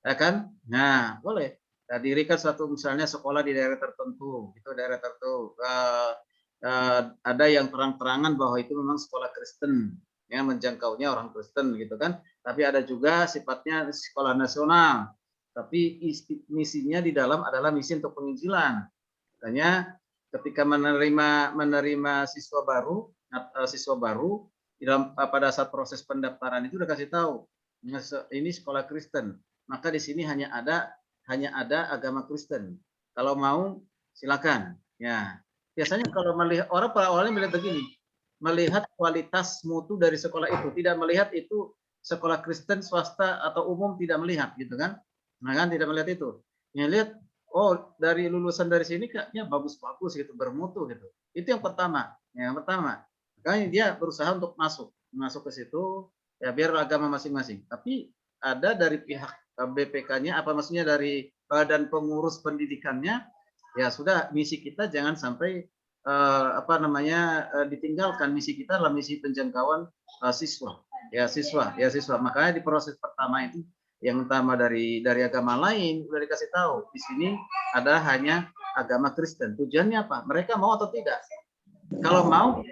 Ya kan? Nah, boleh. Nah, dirikan suatu misalnya sekolah di daerah tertentu, itu daerah tertentu. Ada yang terang-terangan bahwa itu memang sekolah Kristen, ya menjangkaunya orang Kristen gitu kan. Tapi ada juga sifatnya sekolah nasional, tapi misinya di dalam adalah misi untuk penginjilan. Makanya ketika menerima siswa baru di dalam pada saat proses pendaftaran itu udah kasih tahu ini sekolah Kristen, maka di sini hanya ada agama Kristen. Kalau mau silakan, ya. Biasanya kalau melihat orang pada awalnya melihat begini, melihat kualitas mutu dari sekolah itu, tidak melihat itu sekolah Kristen, swasta atau umum, tidak melihat gitu kan. Nah kan tidak melihat itu. Ya lihat, oh dari lulusan dari sini kayaknya bagus-bagus gitu, bermutu gitu. Itu yang pertama. Yang pertama. Makanya dia berusaha untuk masuk ke situ ya biar agama masing-masing. Tapi ada dari pihak BPK-nya, apa maksudnya dari badan pengurus pendidikannya, ya sudah, misi kita jangan sampai ditinggalkan. Misi kita adalah misi penjangkauan siswa. Makanya di proses pertama itu yang utama dari agama lain sudah dikasih tahu. Di sini ada hanya agama Kristen. Tujuannya apa? Mereka mau atau tidak? Kalau mau,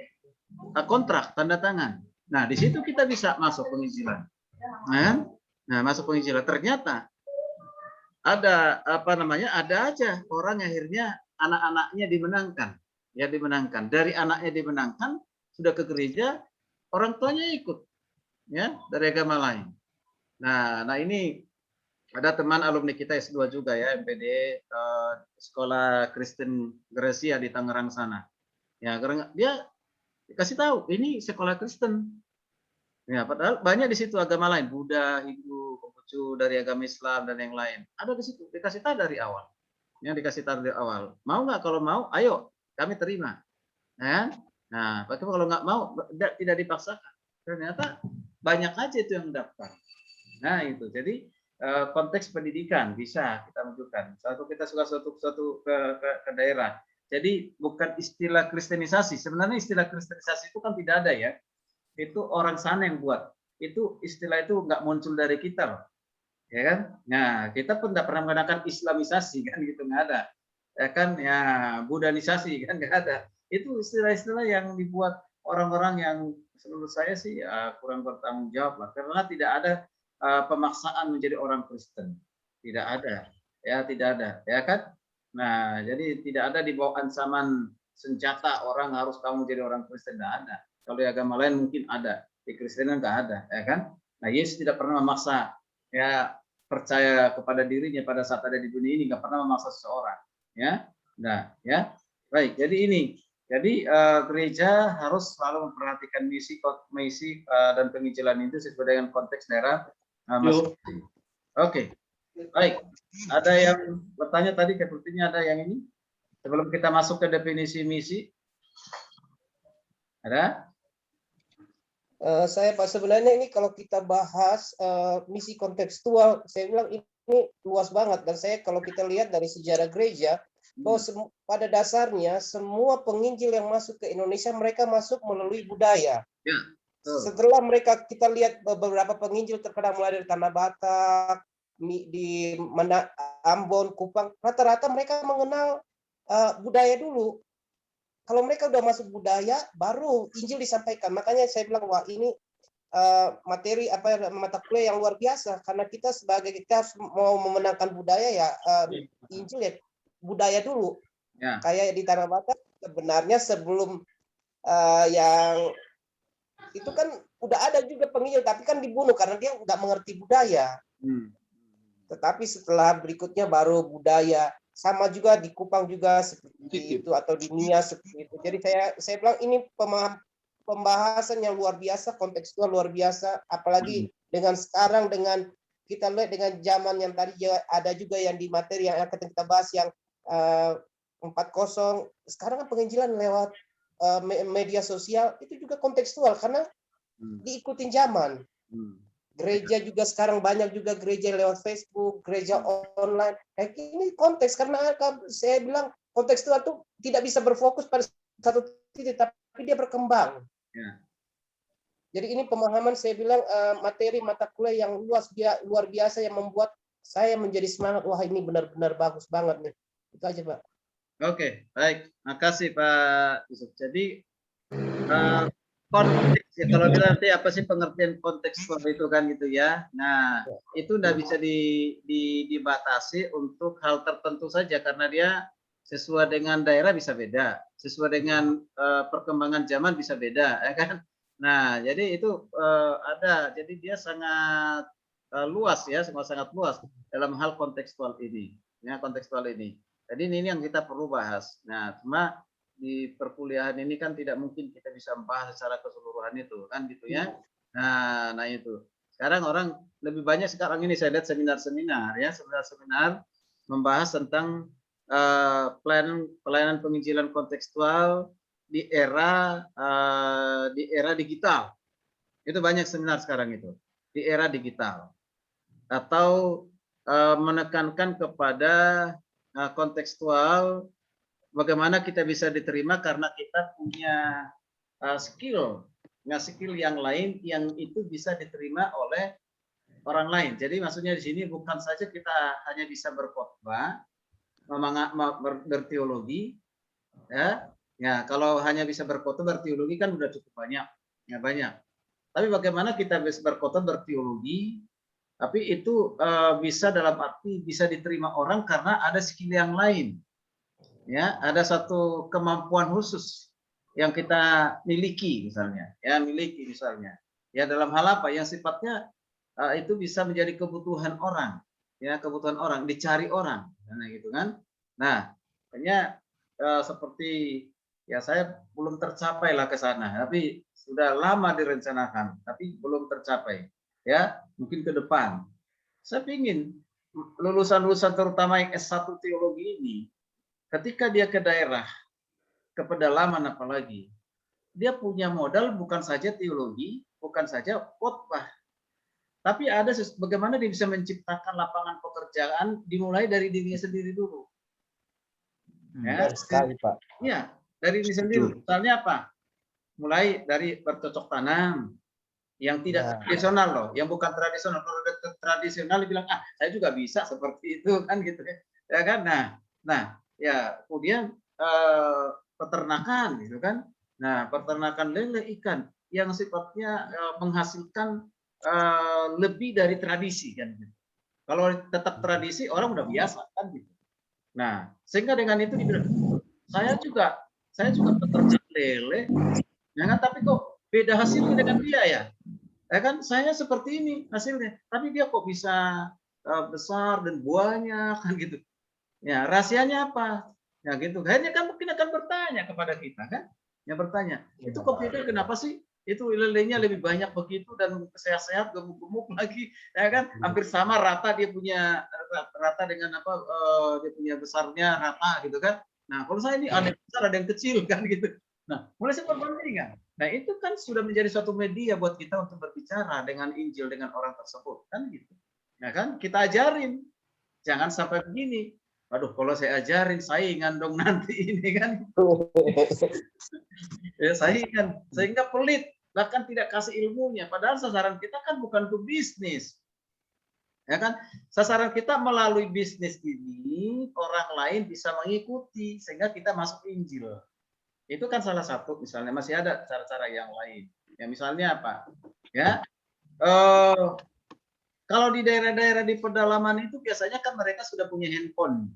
kontrak, tanda tangan. Nah, di situ kita bisa masuk penginjilan. Nah, masuk penginjilan. Ternyata ada aja orang yang akhirnya anak-anaknya dimenangkan. Dari anaknya dimenangkan sudah ke gereja, orang tuanya ikut, ya dari agama lain. Nah ini ada teman alumni kita S2 juga ya, MPD Sekolah Kristen Gracia di Tangerang sana. Ya, karena dia Dikasih tahu ini sekolah Kristen. Ya, padahal banyak di situ agama lain, Buddha, Hindu, Konghucu, dari agama Islam dan yang lain. Ada di situ, dikasih tahu dari awal. Yang dikasih tahu dari awal. Mau nggak? Kalau mau, ayo, kami terima. Nah, tapi kalau nggak mau, tidak dipaksakan. Ternyata banyak aja itu yang daftar. Nah, itu. Jadi konteks pendidikan bisa kita menunjukkan. Satu kita suka suatu ke daerah. Jadi bukan istilah kristenisasi. Sebenarnya istilah kristenisasi itu kan tidak ada ya. Itu orang sana yang buat. Itu istilah itu nggak muncul dari kita loh. Ya kan? Nah, kita pun tidak pernah menggunakan islamisasi kan gitu, nggak ada. Ya kan? Ya, budanisasi kan nggak ada. Itu istilah-istilah yang dibuat orang-orang yang menurut saya sih ya kurang bertanggung jawab lah, karena tidak ada pemaksaan menjadi orang Kristen. Tidak ada. Ya, tidak ada. Ya kan? Nah, jadi tidak ada di bawah ancaman senjata orang harus kamu jadi orang Kristen, tidak ada. Kalau di agama lain mungkin ada, di Kristen nggak ada, ya kan? Nah, Yesus tidak pernah memaksa, ya percaya kepada dirinya pada saat ada di dunia ini, nggak pernah memaksa seseorang, ya. Nah, ya, baik. Jadi ini, jadi gereja harus selalu memperhatikan misi dan penginjilan itu sesuai dengan konteks daerah masing-masing. Oke, baik. Ada yang bertanya tadi, sepertinya ada yang ini. Sebelum kita masuk ke definisi misi, ada? Saya Pak, sebenarnya ini kalau kita bahas misi kontekstual, saya bilang ini luas banget, dan saya kalau kita lihat dari sejarah gereja, bahwa pada dasarnya semua penginjil yang masuk ke Indonesia mereka masuk melalui budaya. Ya. Setelah mereka kita lihat beberapa penginjil terkenal mulai dari Tanah Batak, di Ambon, Kupang, rata-rata mereka mengenal budaya dulu. Kalau mereka udah masuk budaya, baru Injil disampaikan. Makanya saya bilang, wah ini materi mata kuliah yang luar biasa. Karena kita mau memenangkan budaya ya, Injil ya budaya dulu. Ya. Kayak di Tanah Batak, sebenarnya sebelum yang itu kan udah ada juga penginjil, tapi kan dibunuh karena dia nggak mengerti budaya. Tetapi setelah berikutnya baru budaya. Sama juga di Kupang juga seperti itu, atau di Nia seperti itu. Jadi saya bilang ini pembahasan yang luar biasa, kontekstual luar biasa, apalagi dengan sekarang, dengan kita lihat dengan zaman yang tadi ada juga yang di materi yang akan kita bahas yang 40, sekarang kan penginjilan lewat media sosial itu juga kontekstual karena diikutin zaman. Gereja juga sekarang banyak juga gereja lewat Facebook, gereja online. Ini konteks, karena saya bilang kontekstual itu tidak bisa berfokus pada satu titik, tapi dia berkembang. Ya. Jadi ini pemahaman, saya bilang materi mata kuliah yang luar biasa yang membuat saya menjadi semangat. Wah ini benar-benar bagus banget nih. Itu aja Pak. Oke, baik. Makasih Pak Yusuf. Jadi konteks ya, kalau bilang nanti apa sih pengertian kontekstual itu kan gitu ya. Nah, itu tidak bisa dibatasi untuk hal tertentu saja karena dia sesuai dengan daerah bisa beda, sesuai dengan perkembangan zaman bisa beda, ya kan. Nah, jadi itu ada, jadi dia sangat luas ya, sangat luas dalam hal kontekstual ini, ya kontekstual ini. Jadi ini yang kita perlu bahas. Nah, cuma di perkuliahan ini kan tidak mungkin kita bisa membahas secara keseluruhan itu kan gitu ya. Nah itu. Sekarang orang lebih banyak sekarang ini saya lihat seminar-seminar ya, seminar-seminar membahas tentang pelayanan penginjilan kontekstual di era digital. Itu banyak seminar sekarang itu. Di era digital. Atau menekankan kepada kontekstual bagaimana kita bisa diterima karena kita punya skill yang lain yang itu bisa diterima oleh orang lain. Jadi maksudnya di sini bukan saja kita hanya bisa berkhotbah, berteologi, ya. Ya, kalau hanya bisa berkhotbah berteologi kan udah cukup banyak, ya banyak. Tapi bagaimana kita bisa berkhotbah berteologi, tapi itu bisa dalam arti bisa diterima orang karena ada skill yang lain. Ya, ada satu kemampuan khusus yang kita miliki misalnya, ya dalam hal apa yang sifatnya itu bisa menjadi kebutuhan orang, ya kebutuhan orang, dicari orang, nah gitu kan. Nah, hanya seperti ya saya belum tercapai lah ke sana, tapi sudah lama direncanakan, tapi belum tercapai. Ya, mungkin ke depan. Saya ingin lulusan-lulusan terutama yang S1 teologi ini, ketika dia ke daerah, ke pedalaman apalagi, dia punya modal bukan saja teologi, bukan saja khotbah, tapi ada bagaimana dia bisa menciptakan lapangan pekerjaan dimulai dari dirinya sendiri dulu. Ya, Sekali, Pak. ya, dari diri sendiri. Misalnya apa? Mulai dari bercocok tanam yang tidak tradisional loh, yang bukan tradisional. Kalau tradisional bilang saya juga bisa seperti itu kan gitu ya kan. Nah ya kemudian peternakan gitu kan. Nah peternakan lele ikan yang sifatnya menghasilkan lebih dari tradisi kan. Kalau tetap tradisi orang udah biasa kan gitu. Nah sehingga dengan itu dibilang saya juga peternak lele, ya kan, tapi kok beda hasilnya dengan dia ya. Ya kan saya seperti ini hasilnya, tapi dia kok bisa besar dan buahnya kan gitu. Ya rahasianya apa? Ya gitu. Akhirnya kan mungkin akan bertanya kepada kita kan, ya bertanya itu kok beda, kenapa sih itu lelenya lebih banyak begitu dan sehat-sehat gemuk-gemuk lagi, ya kan hampir sama rata dia punya rata dengan apa dia punya besarnya rata gitu kan. Nah kalau saya ini ada yang besar ada yang kecil kan gitu. Nah mulai saya perbandingan. Nah itu kan sudah menjadi suatu media buat kita untuk berbicara dengan Injil dengan orang tersebut kan gitu. Nah kan kita ajarin jangan sampai begini. Aduh kalau saya ajarin saingan dong nanti ini kan. Ya saingan sehingga pelit bahkan tidak kasih ilmunya. Padahal sasaran kita kan bukan untuk bisnis. Ya kan sasaran kita melalui bisnis ini orang lain bisa mengikuti sehingga kita masuk Injil. Itu kan salah satu misalnya, masih ada cara-cara yang lain. Ya misalnya apa? Ya, kalau di daerah-daerah di pedalaman itu biasanya kan mereka sudah punya handphone.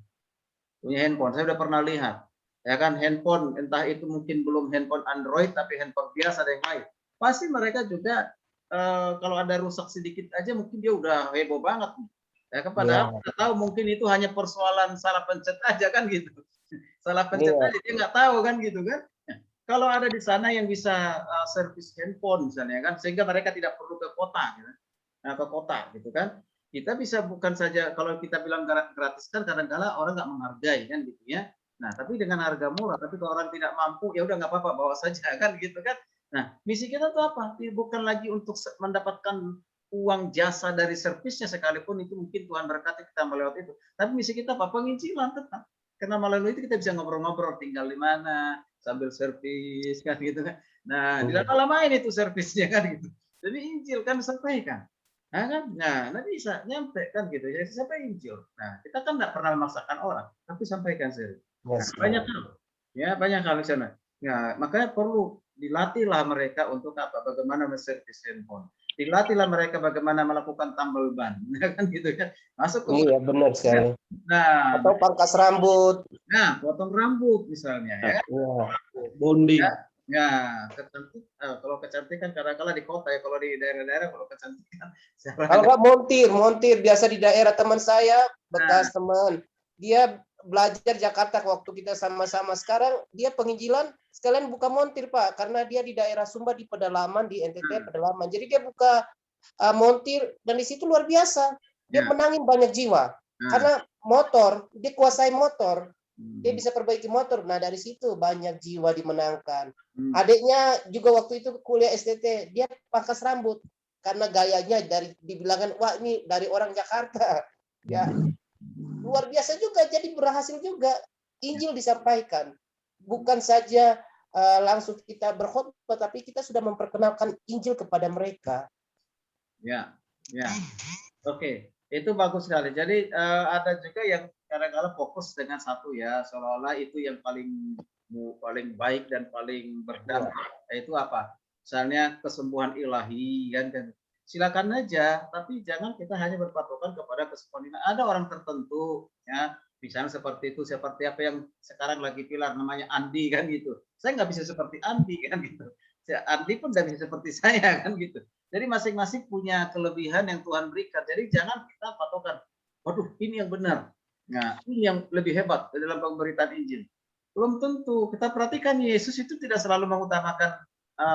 Punya handphone, saya sudah pernah lihat. Ya kan handphone, entah itu mungkin belum handphone Android tapi handphone biasa ada yang lain. Pasti mereka juga kalau ada rusak sedikit aja mungkin dia udah heboh banget. Ya kan padahal kita tahu mungkin itu hanya persoalan salah pencet aja kan gitu. Salah pencet aja dia nggak tahu kan gitu kan. Kalau ada di sana yang bisa servis handphone misalnya kan sehingga mereka tidak perlu ke kota gitu. Nah, ke kota gitu kan. Kita bisa bukan saja kalau kita bilang gratis kan kadang-kala orang nggak menghargai kan gitu ya. Nah, tapi dengan harga murah, tapi kalau orang tidak mampu ya udah nggak apa-apa bawa saja kan gitu kan. Nah, misi kita tuh apa? Bukan lagi untuk mendapatkan uang jasa dari servisnya sekalipun itu mungkin Tuhan berkati kita melewati itu. Tapi misi kita apa? Penginjilan tetap. Karena melalui itu kita bisa ngobrol-ngobrol tinggal di mana sambil servis kan gitu kan. Nah, di lama-lamain itu servisnya kan gitu. Jadi Injil kan sampaikan. Nah, kan? Nah, bisa nyampe kan gitu. Jadi sampai Injil. Nah, kita kan nggak pernah memaksakan orang, tapi sampaikan sendiri. Nah, banyak hal. Ya, banyak hal di sana. Ya, makanya perlu dilatihlah mereka untuk apa? Bagaimana menservis handphone. Dilatihlah mereka bagaimana melakukan tambal ban, kan gitu kan. Masuk ke benar sekali. Nah, atau pangkas rambut. Nah, potong rambut misalnya ya. Bonding. Ya, kalau kecantikan kadang-kala di kota ya, kalau di daerah-daerah kalau kecantikan. Kalau nggak montir biasa di daerah teman saya bekas teman. Dia belajar Jakarta waktu kita sama-sama. Sekarang dia penginjilan sekalian buka montir Pak, karena dia di daerah Sumba di pedalaman di NTT pedalaman. Jadi dia buka montir dan di situ luar biasa. Dia menangin banyak jiwa karena motor, dia kuasai motor. Dia bisa perbaiki motor. Nah dari situ banyak jiwa dimenangkan. Adiknya juga waktu itu kuliah STT, dia pangkas rambut karena gayanya dari dibilangkan wah ini dari orang Jakarta. Ya luar biasa juga, jadi berhasil juga. Injil disampaikan, bukan saja langsung kita berkhotbah, tapi kita sudah memperkenalkan Injil kepada mereka. Ya. Oke. Itu bagus sekali. Jadi ada juga yang kadang-kadang fokus dengan satu ya, seolah-olah itu yang paling baik dan paling berdampak. Yaitu apa? Misalnya kesembuhan ilahi kan. Silakan aja, tapi jangan kita hanya berpatokan kepada kesembuhan ilahi. Ada orang tertentu ya, misalnya seperti itu, seperti apa yang sekarang lagi viral namanya Andi kan gitu. Saya nggak bisa seperti Andi kan gitu. Andi pun nggak bisa seperti saya kan gitu. Jadi masing-masing punya kelebihan yang Tuhan berikan. Jadi jangan kita patokan, waduh ini yang benar. Nah ini yang lebih hebat dalam pemberitaan Injil. Belum tentu. Kita perhatikan Yesus itu tidak selalu mengutamakan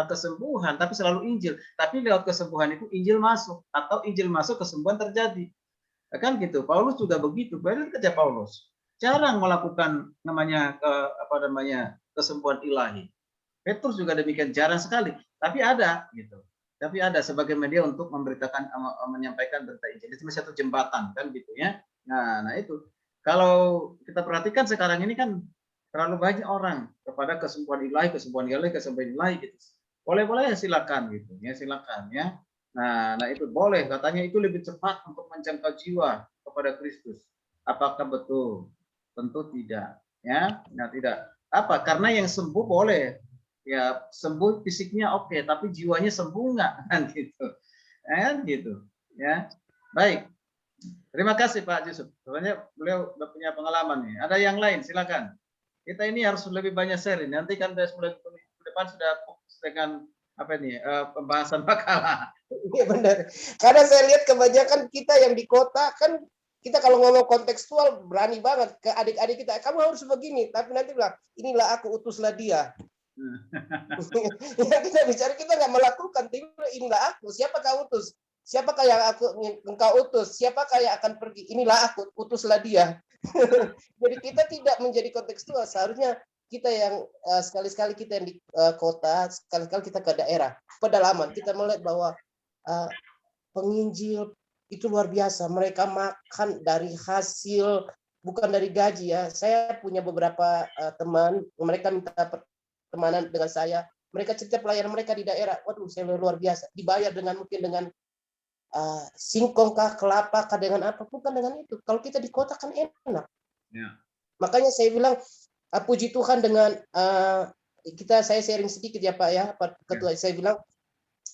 kesembuhan, tapi selalu Injil. Tapi lewat kesembuhan itu Injil masuk, atau Injil masuk kesembuhan terjadi. Kan gitu. Paulus juga begitu. Bayangkan kerja Paulus. Jarang melakukan kesembuhan ilahi. Petrus juga demikian, jarang sekali. Tapi ada gitu. Tapi ada sebagai media untuk memberitakan, menyampaikan berita Injil. Itu satu jembatan kan gitu ya. Nah itu. Kalau kita perhatikan sekarang ini kan terlalu banyak orang kepada kesembuhan ilahi gitu. Boleh-boleh ya silakan gitu ya, silakan ya. Nah itu boleh, katanya itu lebih cepat untuk menjangkau jiwa kepada Kristus. Apakah betul? Tentu tidak ya. Nah tidak. Apa? Karena yang sembuh boleh. Ya, sembuh fisiknya oke, tapi jiwanya sembuh enggak kan gitu. Gitu ya. Baik. Terima kasih Pak Yusuf. Sebenarnya beliau sudah punya pengalaman nih. Ada yang lain, silakan. Kita ini harus lebih banyak sharing. Nanti kan mulai depan sudah fokus dengan pembahasan makalah. Iya benar. Karena saya lihat kebanyakan kita yang di kota kan, kita kalau ngomong kontekstual berani banget ke adik-adik kita. Kamu harus begini, tapi nanti bilang inilah aku, utuslah dia. Ya, kita bicara, kita nggak melakukan. Inilah aku, siapa kau utus? Siapakah yang engkau utus? Siapakah yang akan pergi? Inilah aku, utuslah dia. Jadi kita tidak menjadi kontekstual. Seharusnya kita yang sekali-sekali kita yang di kota, sekali-kali kita ke daerah, pedalaman, kita melihat bahwa penginjil itu luar biasa. Mereka makan dari hasil, bukan dari gaji ya. Saya punya beberapa teman, mereka minta pertemanan dengan saya. Mereka cerita pelayanan mereka di daerah. Waduh, saya luar biasa. Dibayar dengan mungkin dengan singkong kah, kelapa kah, dengan apa, bukan dengan itu. Kalau kita di kota kan enak. Ya. Makanya saya bilang puji Tuhan dengan saya sharing sedikit ya Pak ya, Pak Ketua. Ya. Saya bilang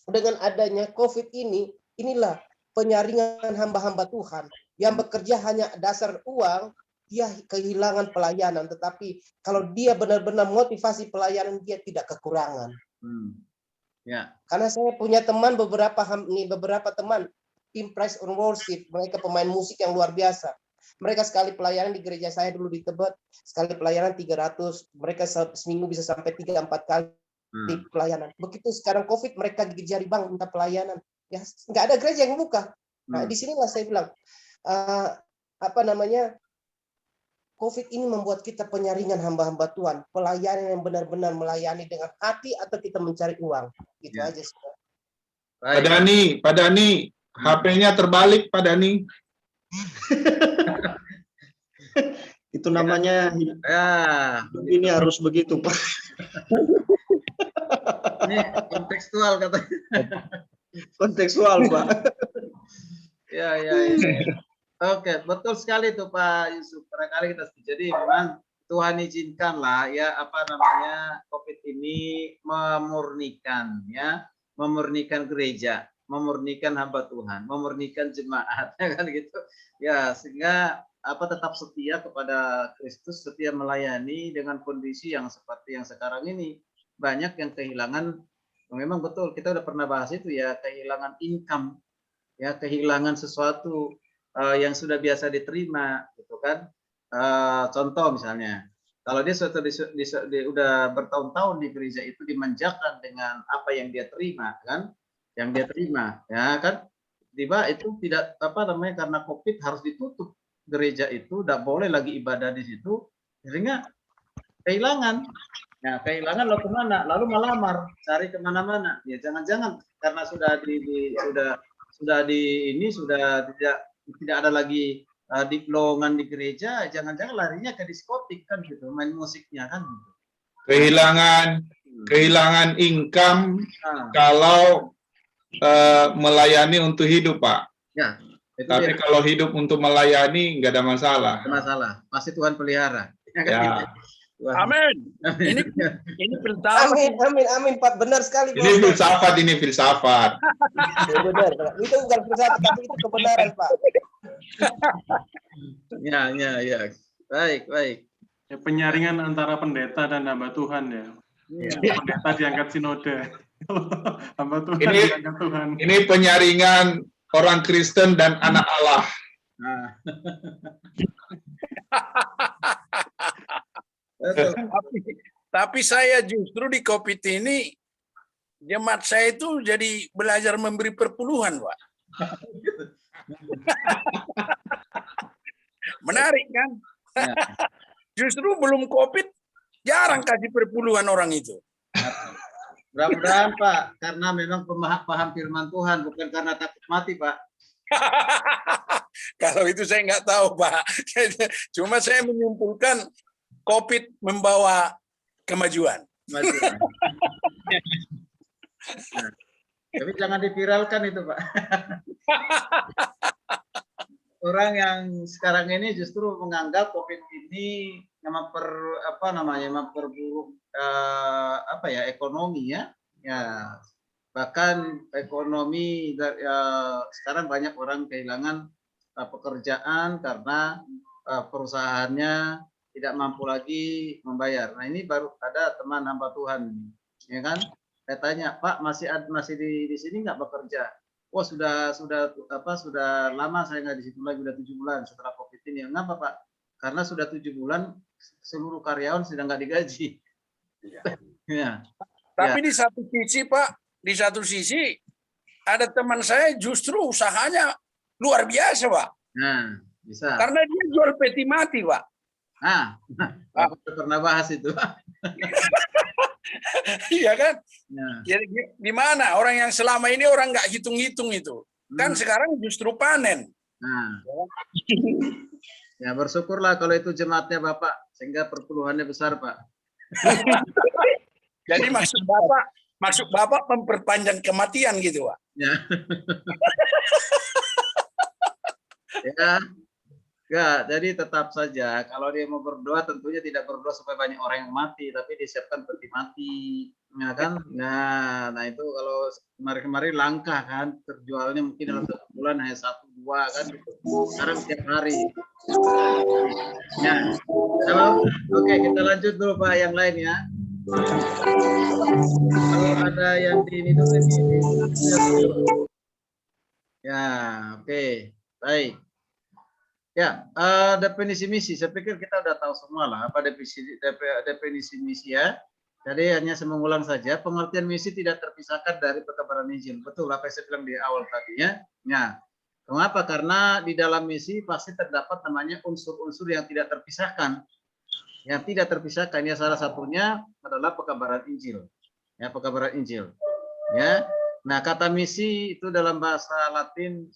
dengan adanya COVID ini, inilah penyaringan hamba-hamba Tuhan yang bekerja hanya dasar uang, dia kehilangan pelayanan. Tetapi kalau dia benar-benar motivasi pelayanan, dia tidak kekurangan. Ya. Karena saya punya teman beberapa teman tim Praise and Worship, mereka pemain musik yang luar biasa. Mereka sekali pelayanan di gereja saya dulu di Tebet, sekali pelayanan 300, mereka seminggu bisa sampai 3-4 kali pelayanan. Begitu sekarang COVID, mereka gigit jari, Bang, minta pelayanan. Ya, nggak ada gereja yang buka. Nah, di sinilah saya bilang COVID ini membuat kita penyaringan hamba-hamba Tuhan, pelayanan yang benar-benar melayani dengan hati atau kita mencari uang. Itu aja sih. Pak Dani, HP-nya terbalik Pak Dani. Itu namanya ini harus begitu Pak. Ini kontekstual katanya. Kontekstual Pak. Ya. Oke, betul sekali tuh Pak Yusuf. Barangkali kita setuju. Jadi memang Tuhan izinkanlah ya COVID ini memurnikan gereja, memurnikan hamba Tuhan, memurnikan jemaat, ya kan gitu. Ya, sehingga tetap setia kepada Kristus, setia melayani dengan kondisi yang seperti yang sekarang ini. Banyak yang kehilangan, memang betul kita udah pernah bahas itu ya, kehilangan income, ya kehilangan sesuatu yang sudah biasa diterima, gitu kan. Contoh misalnya, kalau dia udah bertahun-tahun di gereja itu dimanjakan dengan apa yang dia terima, kan, ya kan, tiba itu tidak karena COVID harus ditutup gereja itu, tidak boleh lagi ibadah di situ, sehingga kehilangan. Nah, kehilangan lalu kemana? Lalu melamar, cari kemana-mana. Ya jangan-jangan karena sudah tidak ada lagi di lowongan di gereja, jangan-jangan larinya ke diskotik kan gitu, main musiknya kan gitu. Kehilangan income kalau melayani untuk hidup Pak. Ya. Tapi kalau hidup untuk melayani nggak ada masalah. Masih Tuhan pelihara. Ya. Amin. Ini filsafat. Amin Pak, benar sekali. Ini filsafat. Benar. Itu bukan filsafat, tapi itu kebenaran Pak. Ya. Baik. Ya, penyaringan antara pendeta dan hamba Tuhan ya. Pendeta diangkat sinode. Hamba Tuhan diangkat Tuhan. Ini penyaringan orang Kristen dan anak Allah. Betul. Tapi saya justru di COVID ini jemaat saya itu jadi belajar memberi perpuluhan, Pak. Menarik kan? Ya. Justru belum COVID jarang kasih perpuluhan orang itu. Mudah-mudahan Pak, karena memang paham firman Tuhan, bukan karena takut mati Pak. Kalau itu saya nggak tahu, Pak. Cuma saya menyimpulkan COVID membawa kemajuan. Kemajuan. Nah, tapi jangan diviralkan itu Pak. Orang yang sekarang ini justru menganggap COVID ini memperburuk ekonomi ya. Bahkan ekonomi sekarang banyak orang kehilangan pekerjaan karena perusahaannya tidak mampu lagi membayar. Nah, ini baru ada teman hamba Tuhan, ya kan? Saya tanya, Pak, masih di sini nggak bekerja? Oh, sudah lama saya nggak di situ lagi, udah 7 bulan setelah COVID ini. Kenapa, Pak? Karena sudah 7 bulan seluruh karyawan sedang nggak digaji. Ya. Tapi di satu sisi, Pak, di satu sisi ada teman saya justru usahanya luar biasa, Pak. Nah, bisa. Karena dia jual peti mati, Pak. Aku pernah bahas itu. Iya kan? Ya. Jadi gimana orang yang selama ini orang nggak hitung-hitung itu, kan sekarang justru panen. Nah. Ya bersyukurlah kalau itu jemaatnya Bapak, sehingga perpuluhannya besar Pak. Jadi maksud Bapak memperpanjang kematian gitu, Pak. Ya. Ya, jadi tetap saja kalau dia mau berdoa tentunya tidak berdoa supaya banyak orang yang mati, tapi disiapkan peti mati, ya kan? Nah itu kalau kemarin-kemarin langka kan, terjualnya mungkin dalam 1 bulan hanya 1-2 kan, sekarang setiap hari. Ya, oke kita lanjut dulu Pak yang lain ya. Kalau ada yang di ini dulu ya, oke, baik. Ya, definisi misi. Saya pikir kita udah tahu semua lah apa definisi misi ya. Jadi hanya saya mengulang saja, pengertian misi tidak terpisahkan dari perkabaran Injil. Betul apa yang saya bilang di awal tadi ya. Nah, mengapa? Karena di dalam misi pasti terdapat namanya unsur-unsur yang tidak terpisahkan. Yang tidak terpisahkan ya salah satunya adalah perkabaran Injil. Ya, perkabaran Injil. Ya. Nah, kata misi itu dalam bahasa Latin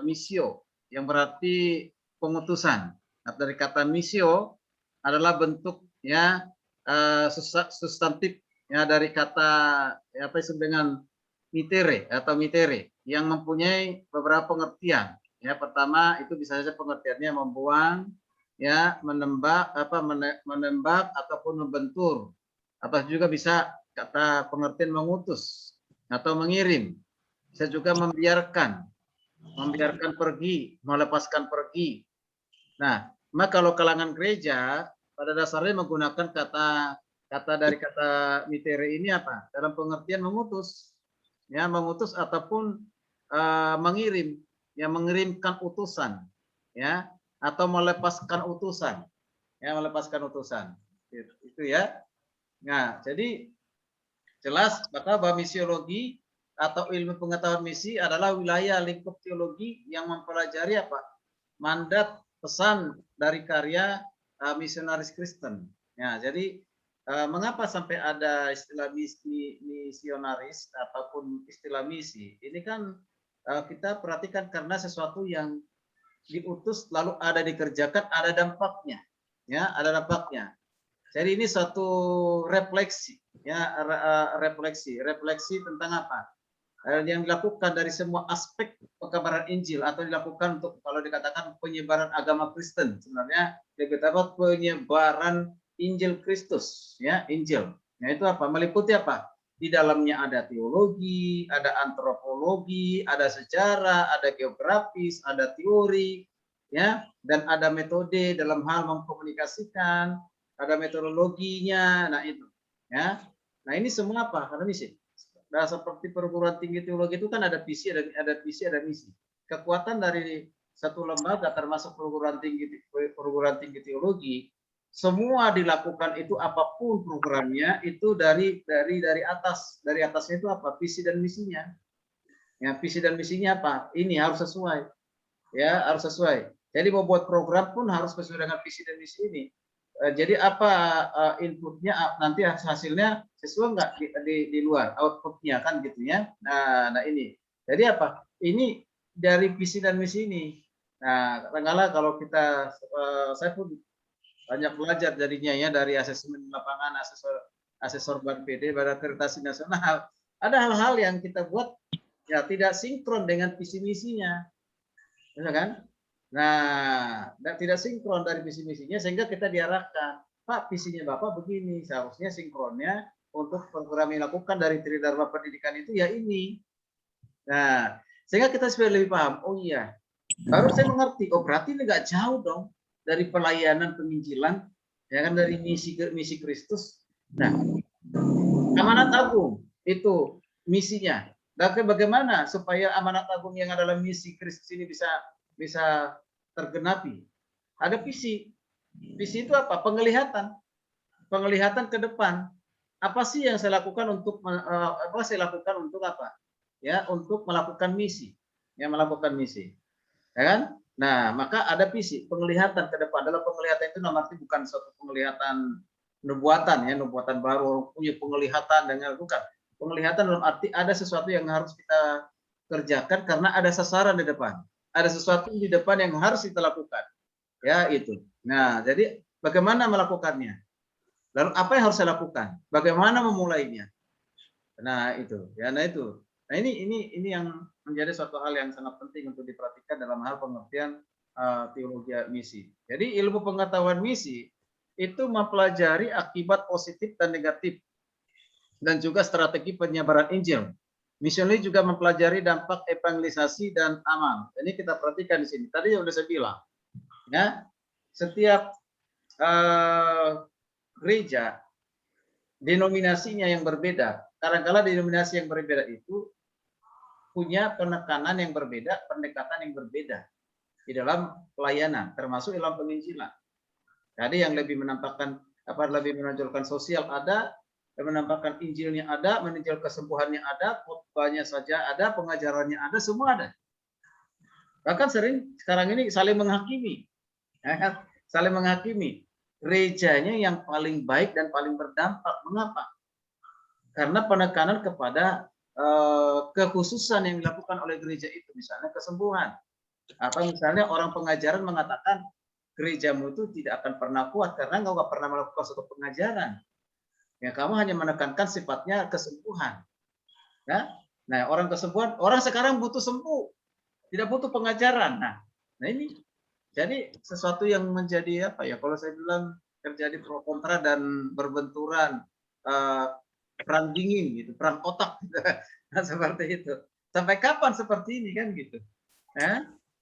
missio yang berarti pengutusan. Nah, dari kata missio adalah bentuk ya substantif ya dari kata apa disebut dengan mitere atau mitere yang mempunyai beberapa pengertian. Ya, pertama itu bisa saja pengertiannya membuang, ya, menembak ataupun membentur. Atau juga bisa kata pengertian mengutus atau mengirim. Bisa juga membiarkan pergi, melepaskan pergi. Nah, maka kalau kalangan gereja pada dasarnya menggunakan kata dari kata mitere ini apa? Dalam pengertian mengutus, ya mengutus ataupun mengirim, ya mengirimkan utusan, ya atau melepaskan utusan, ya melepaskan utusan, itu ya. Nah, jadi jelas bahwa misiologi atau ilmu pengetahuan misi adalah wilayah lingkup teologi yang mempelajari apa? Mandat pesan dari karya misionaris Kristen. Ya, jadi mengapa sampai ada istilah misionaris ataupun istilah misi? Ini kan kita perhatikan karena sesuatu yang diutus lalu ada dikerjakan, ada dampaknya. Ya, ada dampaknya. Jadi ini satu refleksi, ya refleksi tentang apa? Yang dilakukan dari semua aspek pekabaran Injil atau dilakukan untuk kalau dikatakan penyebaran agama Kristen, sebenarnya lebih tepat penyebaran Injil Kristus, ya Injil. Nah itu apa? Meliputi apa? Di dalamnya ada teologi, ada antropologi, ada sejarah, ada geografis, ada teori, ya, dan ada metode dalam hal mengkomunikasikan, ada metodologinya. Nah itu, ya. Nah ini semua apa? Karena misi. Nah, seperti perguruan tinggi teologi itu kan ada visi, ada misi. Kekuatan dari satu lembaga termasuk perguruan tinggi teologi semua dilakukan itu apapun programnya itu dari atas. Dari atasnya itu apa? Visi dan misinya. Ya, visi dan misinya apa? Ini harus sesuai. Ya, harus sesuai. Jadi mau buat program pun harus sesuai dengan visi dan misi ini. Jadi apa inputnya nanti hasilnya sesuai nggak di luar outputnya kan gitu ya. Nah ini. Jadi apa? Ini dari visi dan misi ini. Nah, kadang-kadang kalau kita saya pun banyak belajar jadinya ya dari asesmen lapangan, asesor Bank PD, Badan Akreditasi Nasional. Ada hal-hal yang kita buat ya tidak sinkron dengan visi misinya, ya kan? Nah, dan tidak sinkron dari visi misinya sehingga kita diarahkan, Pak, visinya Bapak begini, seharusnya sinkronnya untuk program yang dilakukan dari Tridharma Pendidikan itu ya ini. Nah, sehingga kita supaya lebih paham. Oh iya, baru saya mengerti. Oh berarti ini nggak jauh dong dari pelayanan penginjilan, ya kan, dari misi Kristus. Nah, amanat agung itu misinya. Dan bagaimana supaya amanat agung yang adalah misi Kristus ini bisa tergenapi? Ada visi. Visi itu apa? Penglihatan. Penglihatan ke depan. Apa sih yang saya lakukan untuk apa? Ya, untuk melakukan misi. Ya, melakukan misi. Ya kan? Nah, maka ada visi, penglihatan ke depan. Dalam penglihatan itu arti bukan suatu penglihatan nubuatan ya, nubuatan baru punya penglihatan dengan bukan. Penglihatan dalam arti ada sesuatu yang harus kita kerjakan karena ada sasaran di depan. Ada sesuatu di depan yang harus kita lakukan. Ya, itu. Nah, jadi bagaimana melakukannya? Lalu apa yang harus saya lakukan? Bagaimana memulainya? Nah, itu. Ya, nah itu. Nah, ini yang menjadi suatu hal yang sangat penting untuk diperhatikan dalam hal pengertian teologi misi. Jadi ilmu pengetahuan misi itu mempelajari akibat positif dan negatif dan juga strategi penyebaran Injil. Misioneri juga mempelajari dampak evangelisasi dan amal. Ini kita perhatikan di sini. Tadi yang sudah saya bilang, ya, setiap gereja denominasinya yang berbeda. Kadang-kala denominasi yang berbeda itu punya penekanan yang berbeda, pendekatan yang berbeda di dalam pelayanan, termasuk dalam penginjilan. Jadi yang lebih menampakkan lebih menonjolkan sosial ada, yang menampakkan Injilnya ada, menunjukkan kesembuhannya ada, khotbahnya saja ada, pengajarannya ada, semua ada. Bahkan sering sekarang ini saling menghakimi, ya, saling menghakimi. Gerejanya yang paling baik dan paling berdampak. Mengapa? Karena penekanan kepada kekhususan yang dilakukan oleh gereja itu, misalnya kesembuhan, atau misalnya orang pengajaran mengatakan gerejamu itu tidak akan pernah kuat karena engkau nggak pernah melakukan suatu pengajaran. Ya, kamu hanya menekankan sifatnya kesembuhan. Ya? Nah, orang kesembuhan, orang sekarang butuh sembuh, tidak butuh pengajaran. Nah ini jadi sesuatu yang menjadi apa ya? Kalau saya bilang terjadi pro kontra dan berbenturan. Perang dingin gitu, perang otak gitu. Nah, seperti itu. Sampai kapan seperti ini kan gitu?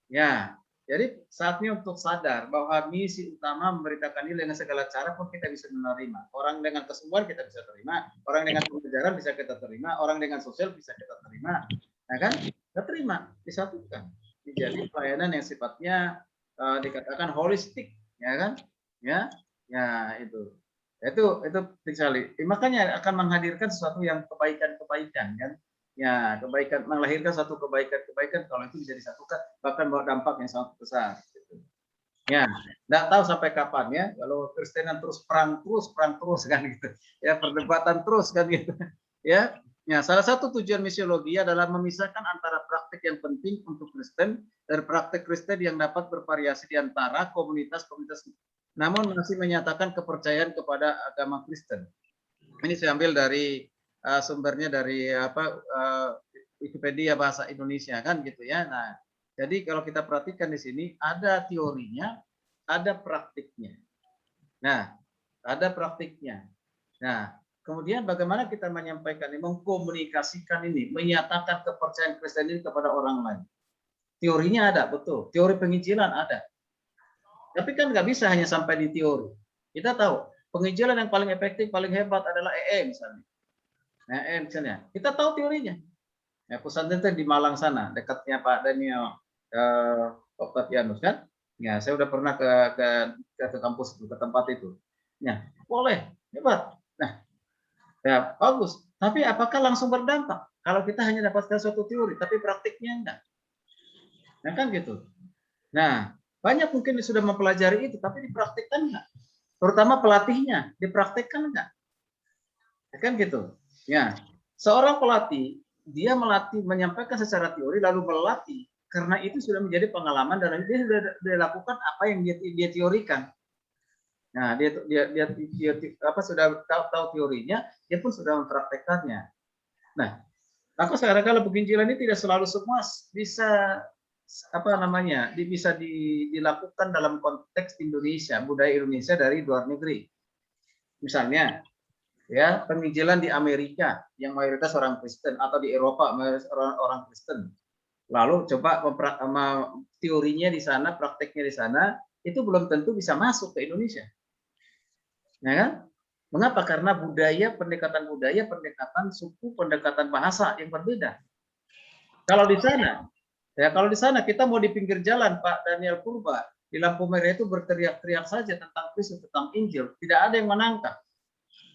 Ya, jadi saatnya untuk sadar bahwa misi utama memberitakan ini dengan segala cara pun kita bisa menerima. Orang dengan kesembuhan kita bisa terima, orang dengan pengajaran bisa kita terima, orang dengan sosial bisa kita terima. Nah kan? Kita terima, disatukan. Jadi pelayanan yang sifatnya dikatakan holistik, ya kan? Ya, itu sekali. Makanya akan menghadirkan sesuatu yang kebaikan kan, ya, kebaikan, melahirkan satu kebaikan kalau itu bisa disatukan bahkan bawa dampak yang sangat besar gitu. Ya, nggak tahu sampai kapan ya kalau Kristenan terus perang terus kan gitu ya, perdebatan terus kan gitu ya. Salah satu tujuan misiologi adalah memisahkan antara praktik yang penting untuk Kristen dan praktik Kristen yang dapat bervariasi di antara komunitas-komunitas namun masih menyatakan kepercayaan kepada agama Kristen. Ini saya ambil dari sumbernya dari Wikipedia bahasa Indonesia kan gitu ya. Nah, jadi kalau kita perhatikan di sini ada teorinya, ada praktiknya. Nah, ada praktiknya. Nah, kemudian bagaimana kita menyampaikan ini, mengkomunikasikan ini, menyatakan kepercayaan Kristen ini kepada orang lain. Teorinya ada, betul. Teori penginjilan ada. Tapi kan nggak bisa hanya sampai di teori. Kita tahu penginjilan yang paling efektif, paling hebat adalah misalnya. Nah, misalnya. Kita tahu teorinya. Ya, pusatnya itu di Malang sana, dekatnya Pak Daniel Octavianus kan. Ya, saya udah pernah ke kampus itu, ke tempat itu. Ya, boleh, hebat. Nah, ya bagus. Tapi apakah langsung berdampak? Kalau kita hanya dapatkan suatu teori, tapi praktiknya enggak. Nah, kan gitu. Nah, banyak mungkin yang sudah mempelajari itu, tapi dipraktikkan enggak. Terutama pelatihnya, dipraktikkan enggak. Ya, kan gitu. Ya, seorang pelatih, dia melatih, menyampaikan secara teori, lalu melatih. Karena itu sudah menjadi pengalaman dan dia sudah dilakukan apa yang dia teorikan. Nah, dia sudah tahu teorinya, dia pun sudah mempraktekannya. Nah, maka sekarang kalau penginjilan ini tidak selalu semua bisa bisa dilakukan dalam konteks Indonesia, budaya Indonesia dari luar negeri. Misalnya, ya penginjilan di Amerika yang mayoritas orang Kristen atau di Eropa mayoritas orang Kristen. Lalu coba teorinya di sana, prakteknya di sana, itu belum tentu bisa masuk ke Indonesia. Ya kan? Mengapa? Karena pendekatan suku, pendekatan bahasa yang berbeda. Kalau di sana kita mau di pinggir jalan, Pak Daniel Purba, di lampu merah itu berteriak-teriak saja tentang Kristus, tentang Injil, tidak ada yang menangkap.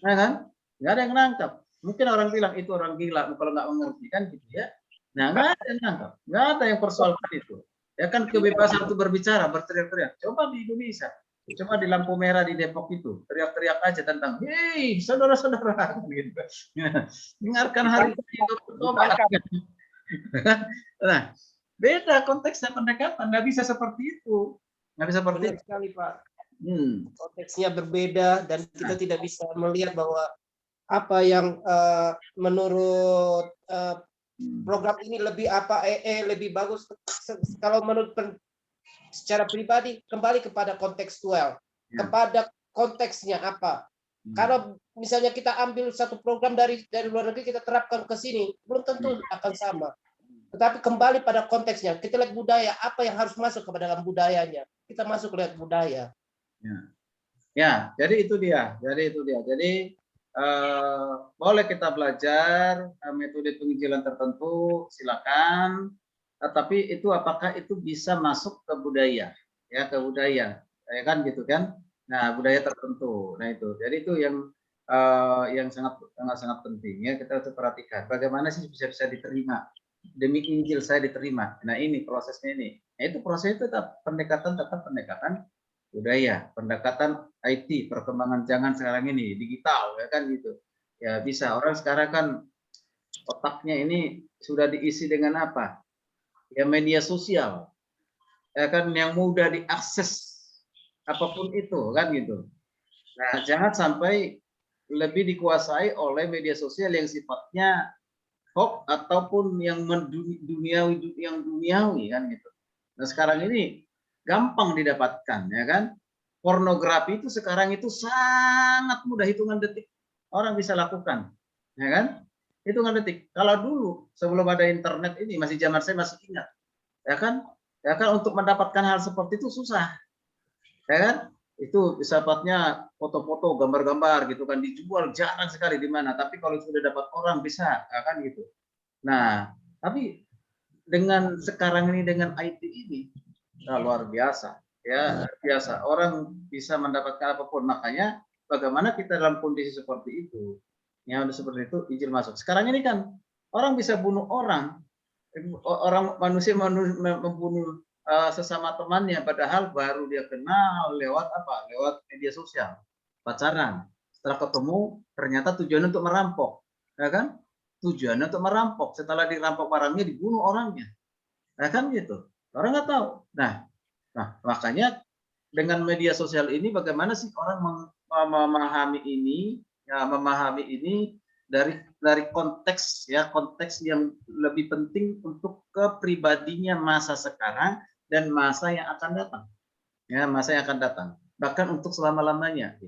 Ya kan? Nggak ada yang menangkap. Mungkin orang bilang itu orang gila kalau nggak mengerti kan gitu ya. Nah, nggak ada yang nangkap, nggak ada yang persoalkan itu. Ya kan kebebasan untuk berbicara, berteriak-teriak. Coba di Indonesia, coba di lampu merah di Depok itu, teriak-teriak aja tentang, hei saudara-saudara, gitu. Dengarkan hari ini bertobat. Nah, beda konteksnya pendekatan, nggak bisa seperti itu, nggak bisa seperti Benar sekali, Pak. Konteksnya berbeda dan kita tidak bisa melihat bahwa apa yang menurut program ini lebih lebih bagus. Kalau menurut secara pribadi kembali kepada kontekstual, kepada konteksnya apa. Kalau misalnya kita ambil satu program dari luar negeri kita terapkan ke sini, belum tentu akan sama. Tetapi kembali pada konteksnya, kita lihat budaya, apa yang harus masuk ke dalam budayanya. Kita masuk lihat budaya. Ya, jadi itu dia. Jadi boleh kita belajar metode penginjilan tertentu, silakan. Tapi itu apakah itu bisa masuk ke budaya, ya ya kan gitu kan? Nah, budaya tertentu. Nah itu, jadi itu yang sangat penting ya kita harus perhatikan. Bagaimana sih bisa diterima? Demi Injil saya diterima. Nah ini prosesnya ini. Nah, itu prosesnya tetap pendekatan budaya, pendekatan IT, perkembangan zaman sekarang ini, digital, ya kan gitu. Ya bisa, orang sekarang kan otaknya ini sudah diisi dengan apa? Ya media sosial, ya kan yang mudah diakses apapun itu, kan gitu. Nah, jangan sampai lebih dikuasai oleh media sosial yang sifatnya hoax ataupun yang duniawi kan gitu. Nah, sekarang ini gampang didapatkan, ya kan? Pornografi itu sekarang itu sangat mudah, hitungan detik orang bisa lakukan, ya kan? Hitungan detik. Kalau dulu sebelum ada internet ini masih zaman saya masih ingat, ya kan? Ya kan untuk mendapatkan hal seperti itu susah, ya kan? Itu sifatnya foto-foto, gambar-gambar gitu kan dijual jarang sekali di mana. Tapi kalau sudah dapat orang bisa, ya kan gitu. Nah, tapi dengan sekarang ini dengan IT ini luar biasa, ya biasa orang bisa mendapatkan apapun. Makanya bagaimana kita dalam kondisi seperti itu, yang seperti itu Injil masuk. Sekarang ini kan orang bisa bunuh manusia membunuh sesama temannya, padahal baru dia kenal lewat apa? Lewat media sosial, pacaran. Setelah ketemu ternyata tujuannya untuk merampok, ya kan? Tujuannya untuk merampok. Setelah dirampok barangnya dibunuh orangnya, ya kan gitu. Orang nggak tahu. Nah, makanya dengan media sosial ini bagaimana sih orang memahami ini, ya, dari konteks yang lebih penting untuk kepribadinya masa sekarang dan masa yang akan datang. Ya, masa yang akan datang. Bahkan untuk selama-lamanya.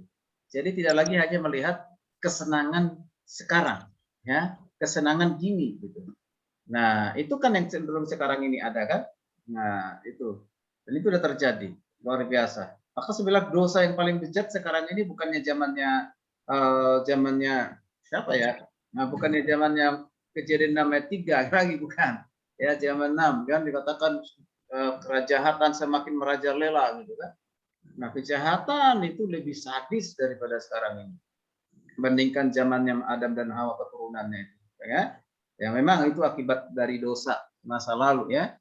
Jadi tidak lagi hanya melihat kesenangan sekarang, ya, kesenangan gini gitu. Nah, itu kan yang cenderung sekarang ini ada kan? Nah, itu. Dan itu sudah terjadi. Luar biasa. Maka sebenarnya dosa yang paling bejat sekarang ini bukannya zamannya siapa ya? Nah, bukannya zamannya Kejadian 6 ayat 3 lagi, bukan. Ya, zaman 6 kan dikatakan kerajaan semakin merajalela gitu kan. Nah, kejahatan itu lebih sadis daripada sekarang ini. Bandingkan zamannya Adam dan Hawa keturunannya itu, ya. Ya memang itu akibat dari dosa masa lalu ya.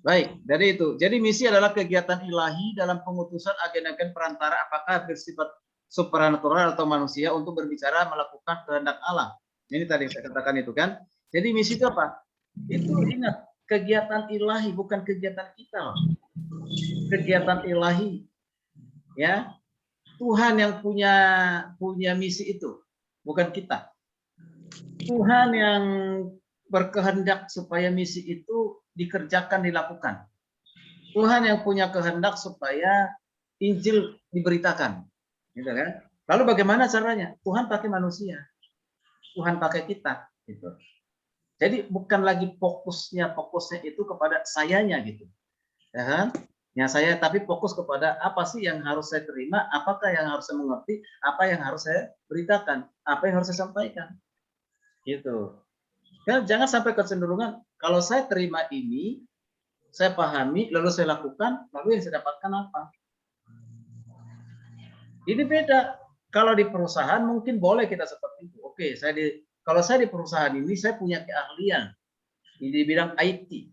Baik, dari itu. Jadi misi adalah kegiatan ilahi dalam pengutusan agen-agen perantara apakah bersifat supranatural atau manusia untuk berbicara melakukan kehendak Allah. Ini tadi saya katakan itu kan. Jadi misi itu apa? Itu ingat, kegiatan ilahi bukan kegiatan kita loh. Kegiatan ilahi. Ya. Tuhan yang punya misi itu, bukan kita. Tuhan yang berkehendak supaya misi itu dikerjakan, dilakukan. Tuhan yang punya kehendak supaya Injil diberitakan. Gitu kan? Lalu bagaimana caranya? Tuhan pakai manusia. Tuhan pakai kita. Gitu. Jadi bukan lagi fokusnya itu kepada sayanya gitu. Ya kan? Ya saya tapi fokus kepada apa sih yang harus saya terima, apakah yang harus saya mengerti, apa yang harus saya beritakan, apa yang harus saya sampaikan. Gitu. Dan jangan sampai kecenderungan kalau saya terima ini, saya pahami, lalu saya lakukan, lalu yang saya dapatkan apa? Ini beda. Kalau di perusahaan mungkin boleh kita seperti itu. Oke, kalau saya di perusahaan ini saya punya keahlian di bidang IT.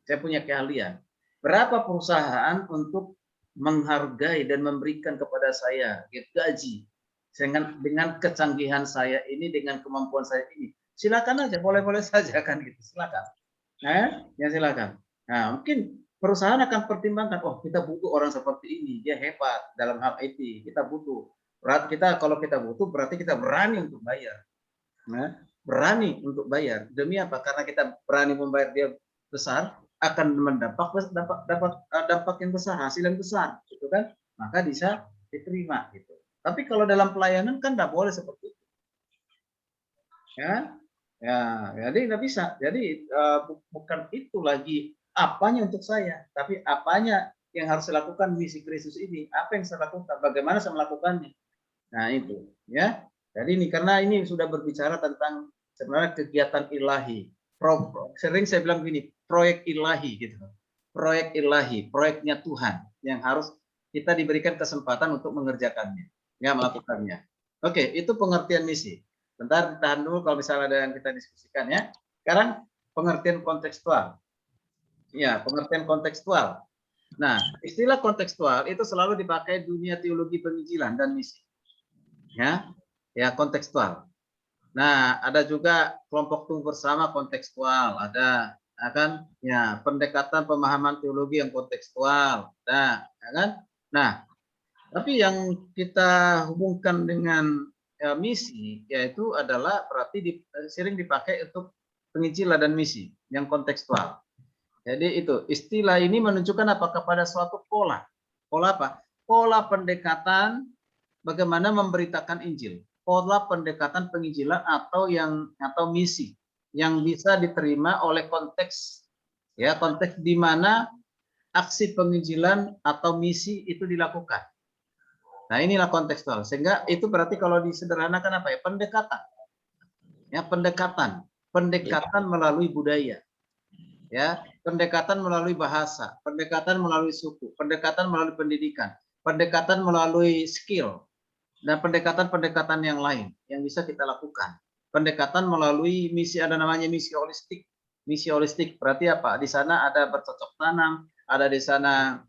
Saya punya keahlian. Berapa perusahaan untuk menghargai dan memberikan kepada saya gaji dengan kecanggihan saya ini, dengan kemampuan saya ini? Silakan aja, boleh-boleh saja kan gitu, silakan. Ya silakan. Nah, mungkin perusahaan akan pertimbangkan, oh kita butuh orang seperti ini, dia hebat dalam hal IT, kita butuh. Kalau kita butuh berarti kita berani untuk bayar. Nah, berani untuk bayar. Demi apa? Karena kita berani membayar dia besar, akan mendapat dampak yang besar, hasil yang besar, gitu kan? Maka bisa diterima gitu. Tapi kalau dalam pelayanan kan nggak boleh seperti itu. Ya, jadi nggak bisa. Jadi bukan itu lagi apanya untuk saya, tapi apanya yang harus saya lakukan misi Kristus ini. Apa yang saya lakukan? Bagaimana saya melakukannya? Nah itu, ya. Jadi ini karena ini sudah berbicara tentang sebenarnya kegiatan ilahi. Sering saya bilang gini, proyek ilahi gitu. Proyek ilahi, proyeknya Tuhan yang harus kita diberikan kesempatan untuk mengerjakannya, ya melakukannya. Oke, itu pengertian misi. Bentar, tahan dulu kalau misalnya ada yang kita diskusikan ya. Sekarang pengertian kontekstual. Ya, pengertian kontekstual. Nah, istilah kontekstual itu selalu dipakai dunia teologi penginjilan dan misi. Ya kontekstual. Nah, ada juga kelompok tumbuh bersama kontekstual, ada kan ya pendekatan pemahaman teologi yang kontekstual. Nah, ya kan? Nah, tapi yang kita hubungkan dengan misi yaitu adalah berarti sering dipakai untuk penginjilan dan misi yang kontekstual. Jadi itu istilah ini menunjukkan apa? Kepada suatu pola. Pola apa? Pola pendekatan bagaimana memberitakan Injil. Pola pendekatan penginjilan atau misi yang bisa diterima oleh konteks ya, konteks di mana aksi penginjilan atau misi itu dilakukan. Nah, inilah kontekstual. Sehingga itu berarti kalau disederhanakan apa ya? Pendekatan. Ya, pendekatan melalui budaya. Ya, pendekatan melalui bahasa, pendekatan melalui suku, pendekatan melalui pendidikan, pendekatan melalui skill. Dan pendekatan-pendekatan yang lain yang bisa kita lakukan. Pendekatan melalui misi, ada namanya misi holistik. Misi holistik berarti apa? Di sana ada bercocok tanam, ada di sana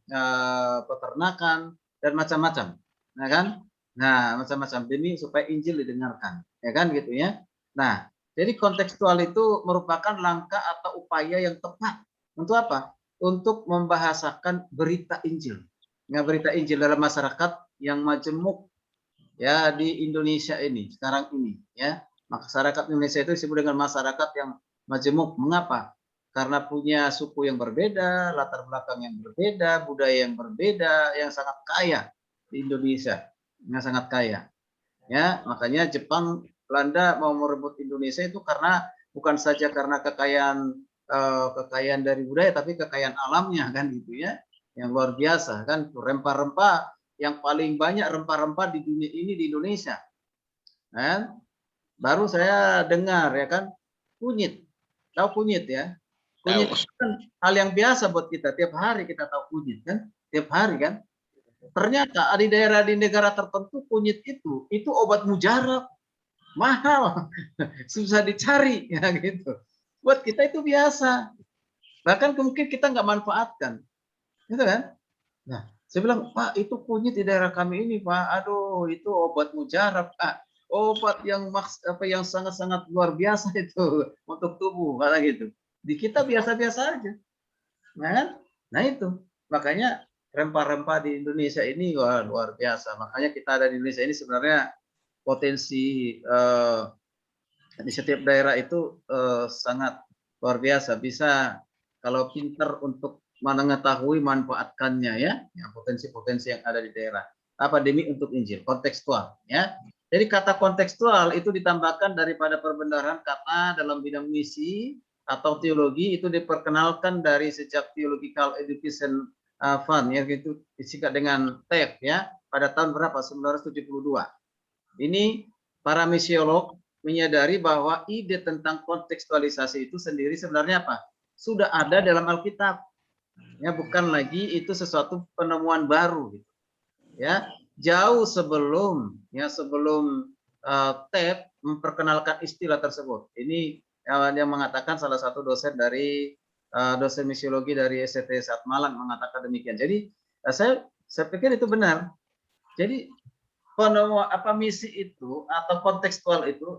peternakan dan macam-macam, nah kan? Nah, macam-macam demi supaya Injil didengarkan, ya kan gitu ya. Nah, jadi kontekstual itu merupakan langkah atau upaya yang tepat untuk apa? Untuk membahasakan berita Injil. Nah, berita Injil dalam masyarakat yang majemuk ya di Indonesia ini sekarang ini ya. Masyarakat Indonesia itu disebut dengan masyarakat yang majemuk. Mengapa? Karena punya suku yang berbeda, latar belakang yang berbeda, budaya yang berbeda, yang sangat kaya di Indonesia, yang sangat kaya. Ya, makanya Jepang, Belanda mau merebut Indonesia itu karena bukan saja karena kekayaan dari budaya, tapi kekayaan alamnya kan gitu ya, yang luar biasa kan. Rempah-rempah yang paling banyak rempah-rempah di dunia ini di Indonesia. Baru saya dengar ya kan, kunyit. Tahu kunyit ya? Kunyit itu kan hal yang biasa buat kita. Tiap hari kita tahu kunyit kan, tiap hari kan. Ternyata di daerah di negara tertentu kunyit itu obat mujarab, mahal, susah dicari ya gitu. Buat kita itu biasa. Bahkan mungkin kita nggak manfaatkan, gitu kan? Nah, saya bilang, Pak, itu kunyit di daerah kami ini, Pak. Aduh, itu obat mujarab, Pak. Obat yang yang sangat-sangat luar biasa itu untuk tubuh, kata gitu. Di kita biasa-biasa aja. Nah itu. Makanya rempah-rempah di Indonesia ini wah, luar biasa. Makanya kita ada di Indonesia ini sebenarnya potensi di setiap daerah itu sangat luar biasa. Bisa kalau pintar untuk mengetahui manfaatkannya ya potensi-potensi yang ada di daerah. Apa demi untuk Injil kontekstual ya. Jadi kata kontekstual itu ditambahkan daripada perbendaharaan kata dalam bidang misi atau teologi itu diperkenalkan dari sejak Theological Education Fund ya gitu disingkat dengan TEF ya pada tahun berapa 1972. Ini para misiolog menyadari bahwa ide tentang kontekstualisasi itu sendiri sebenarnya apa? Sudah ada dalam Alkitab. Ya, bukan lagi itu sesuatu penemuan baru gitu. Ya, jauh sebelum TEF memperkenalkan istilah tersebut. Ini yang mengatakan salah satu dosen dari dosen misiologi dari SCT Saat Malang mengatakan demikian. Jadi saya pikir itu benar. Jadi misi itu atau kontekstual itu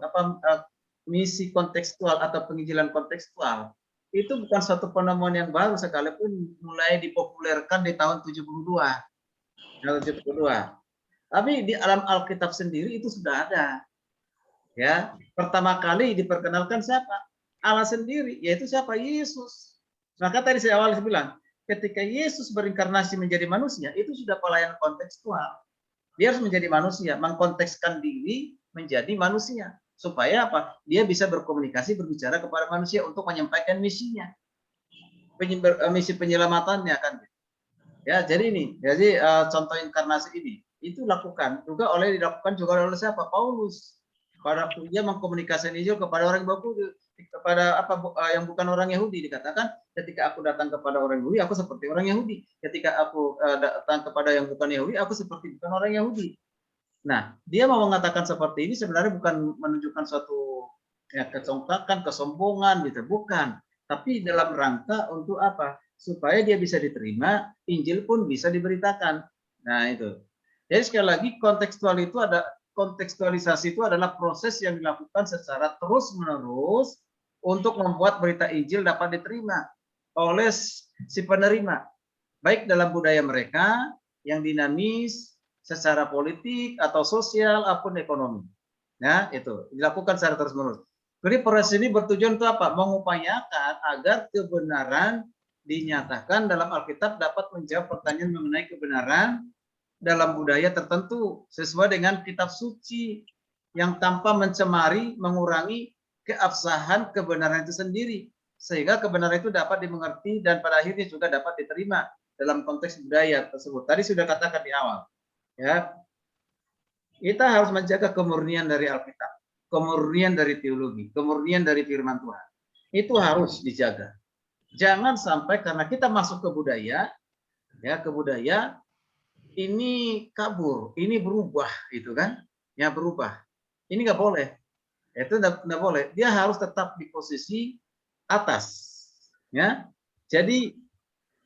misi kontekstual atau penginjilan kontekstual itu bukan suatu penemuan yang baru sekalipun mulai dipopulerkan di tahun 72. Tapi di alam Alkitab sendiri itu sudah ada. Ya, pertama kali diperkenalkan siapa? Allah sendiri, yaitu siapa? Yesus. Maka tadi saya awal bilang, ketika Yesus berinkarnasi menjadi manusia, itu sudah pelayanan kontekstual. Dia harus menjadi manusia, mengkontekskan diri menjadi manusia. Supaya apa? Dia bisa berkomunikasi, berbicara kepada manusia untuk menyampaikan misinya. Misi penyelamatannya kan. Ya, jadi ini. Jadi contoh inkarnasi ini itu dilakukan juga oleh siapa? Paulus. Pada dia mengkomunikasikan Injil kepada orang kepada yang bukan orang Yahudi, dikatakan ketika aku datang kepada orang Yahudi aku seperti orang Yahudi, ketika aku datang kepada yang bukan Yahudi aku seperti bukan orang Yahudi. Nah, dia mau mengatakan seperti ini sebenarnya bukan menunjukkan suatu kecongkakan, kesombongan gitu, bukan. Tapi dalam rangka untuk apa? Supaya dia bisa diterima, Injil pun bisa diberitakan. Nah, itu. Jadi sekali lagi kontekstualisasi itu adalah proses yang dilakukan secara terus-menerus untuk membuat berita Injil dapat diterima oleh si penerima, baik dalam budaya mereka yang dinamis, secara politik atau sosial ataupun ekonomi. Nah, itu dilakukan secara terus-menerus. Jadi proses ini bertujuan untuk apa? Mengupayakan agar kebenaran dinyatakan dalam Alkitab dapat menjawab pertanyaan mengenai kebenaran dalam budaya tertentu sesuai dengan kitab suci yang tanpa mencemari, mengurangi keabsahan kebenaran itu sendiri sehingga kebenaran itu dapat dimengerti dan pada akhirnya juga dapat diterima dalam konteks budaya tersebut. Tadi sudah katakan di awal. Ya, kita harus menjaga kemurnian dari Alkitab, kemurnian dari teologi, kemurnian dari firman Tuhan. Itu harus dijaga. Jangan sampai karena kita masuk ke budaya, ini kabur, ini berubah, gitu kan? Ya berubah. Ini nggak boleh. Itu nggak boleh. Dia harus tetap di posisi atas. Ya, jadi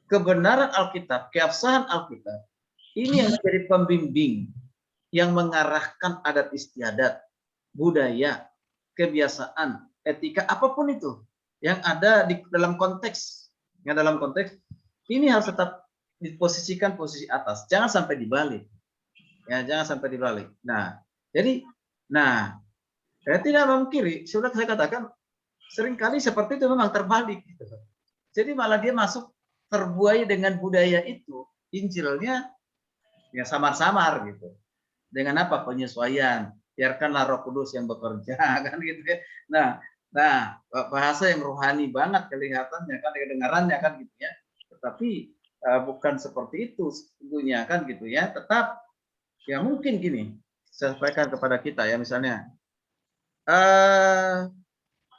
kebenaran Alkitab, keabsahan Alkitab. Ini yang menjadi pembimbing yang mengarahkan adat istiadat, budaya, kebiasaan, etika, apapun itu yang ada di dalam konteks. Ini harus tetap diposisikan posisi atas. Jangan sampai dibalik. Ya, jangan sampai dibalik. Nah, jadi saya tidak memungkiri, sudah saya katakan seringkali seperti itu memang terbalik gitu. Jadi malah dia masuk terbuai dengan budaya itu, Injilnya ya samar-samar gitu. Dengan apa? Penyesuaian. Biarkanlah Roh Kudus yang bekerja kan gitu ya. Nah, bahasa yang rohani banget kelihatannya kan, kedengarannya kan gitu ya. Tetapi bukan seperti itu sesungguhnya kan gitu ya. Tetap ya mungkin gini, saya sampaikan kepada kita ya misalnya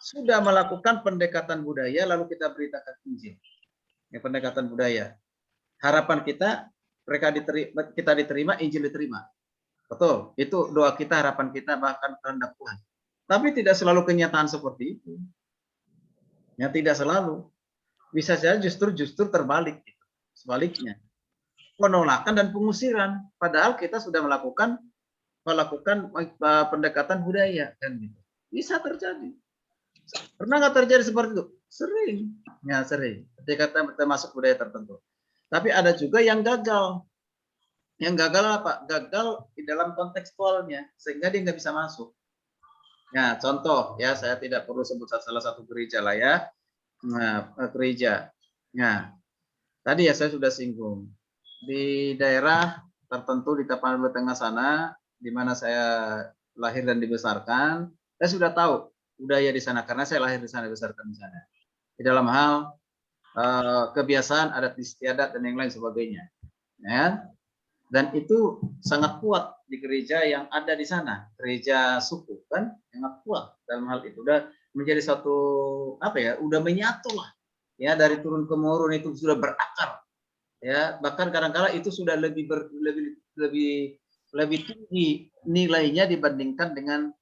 sudah melakukan pendekatan budaya lalu kita beritakan Injil. Ya, pendekatan budaya. Harapan kita kita diterima, Injil diterima. Betul, itu doa kita, harapan kita bahkan kehendak Tuhan. Tapi tidak selalu kenyataan seperti itu. Ya, tidak selalu. Bisa saja justru terbalik. Sebaliknya. Penolakan dan pengusiran. Padahal kita sudah melakukan pendekatan budaya. Kan gitu. Bisa terjadi. Pernah nggak terjadi seperti itu? Sering. Ya, sering. Ketika kita masuk budaya tertentu. Tapi ada juga yang gagal. Yang gagal apa? Gagal di dalam kontekstualnya. Sehingga dia nggak bisa masuk. Nah, contoh ya, saya tidak perlu sebut salah satu gereja lah ya. Nah, gereja. Nah, tadi ya saya sudah singgung. Di daerah tertentu di Tapanuli Tengah sana, di mana saya lahir dan dibesarkan, saya sudah tahu budaya di sana karena saya lahir di sana, dibesarkan di sana. Di dalam hal kebiasaan, adat istiadat dan yang lain sebagainya. Ya. Dan itu sangat kuat di gereja yang ada di sana, gereja suku kan, sangat kuat dalam hal itu. Udah menjadi satu apa ya, udah menyatu lah. Ya, dari turun temurun itu sudah berakar. Ya, bahkan kadang-kala itu sudah lebih tinggi nilainya dibandingkan dengan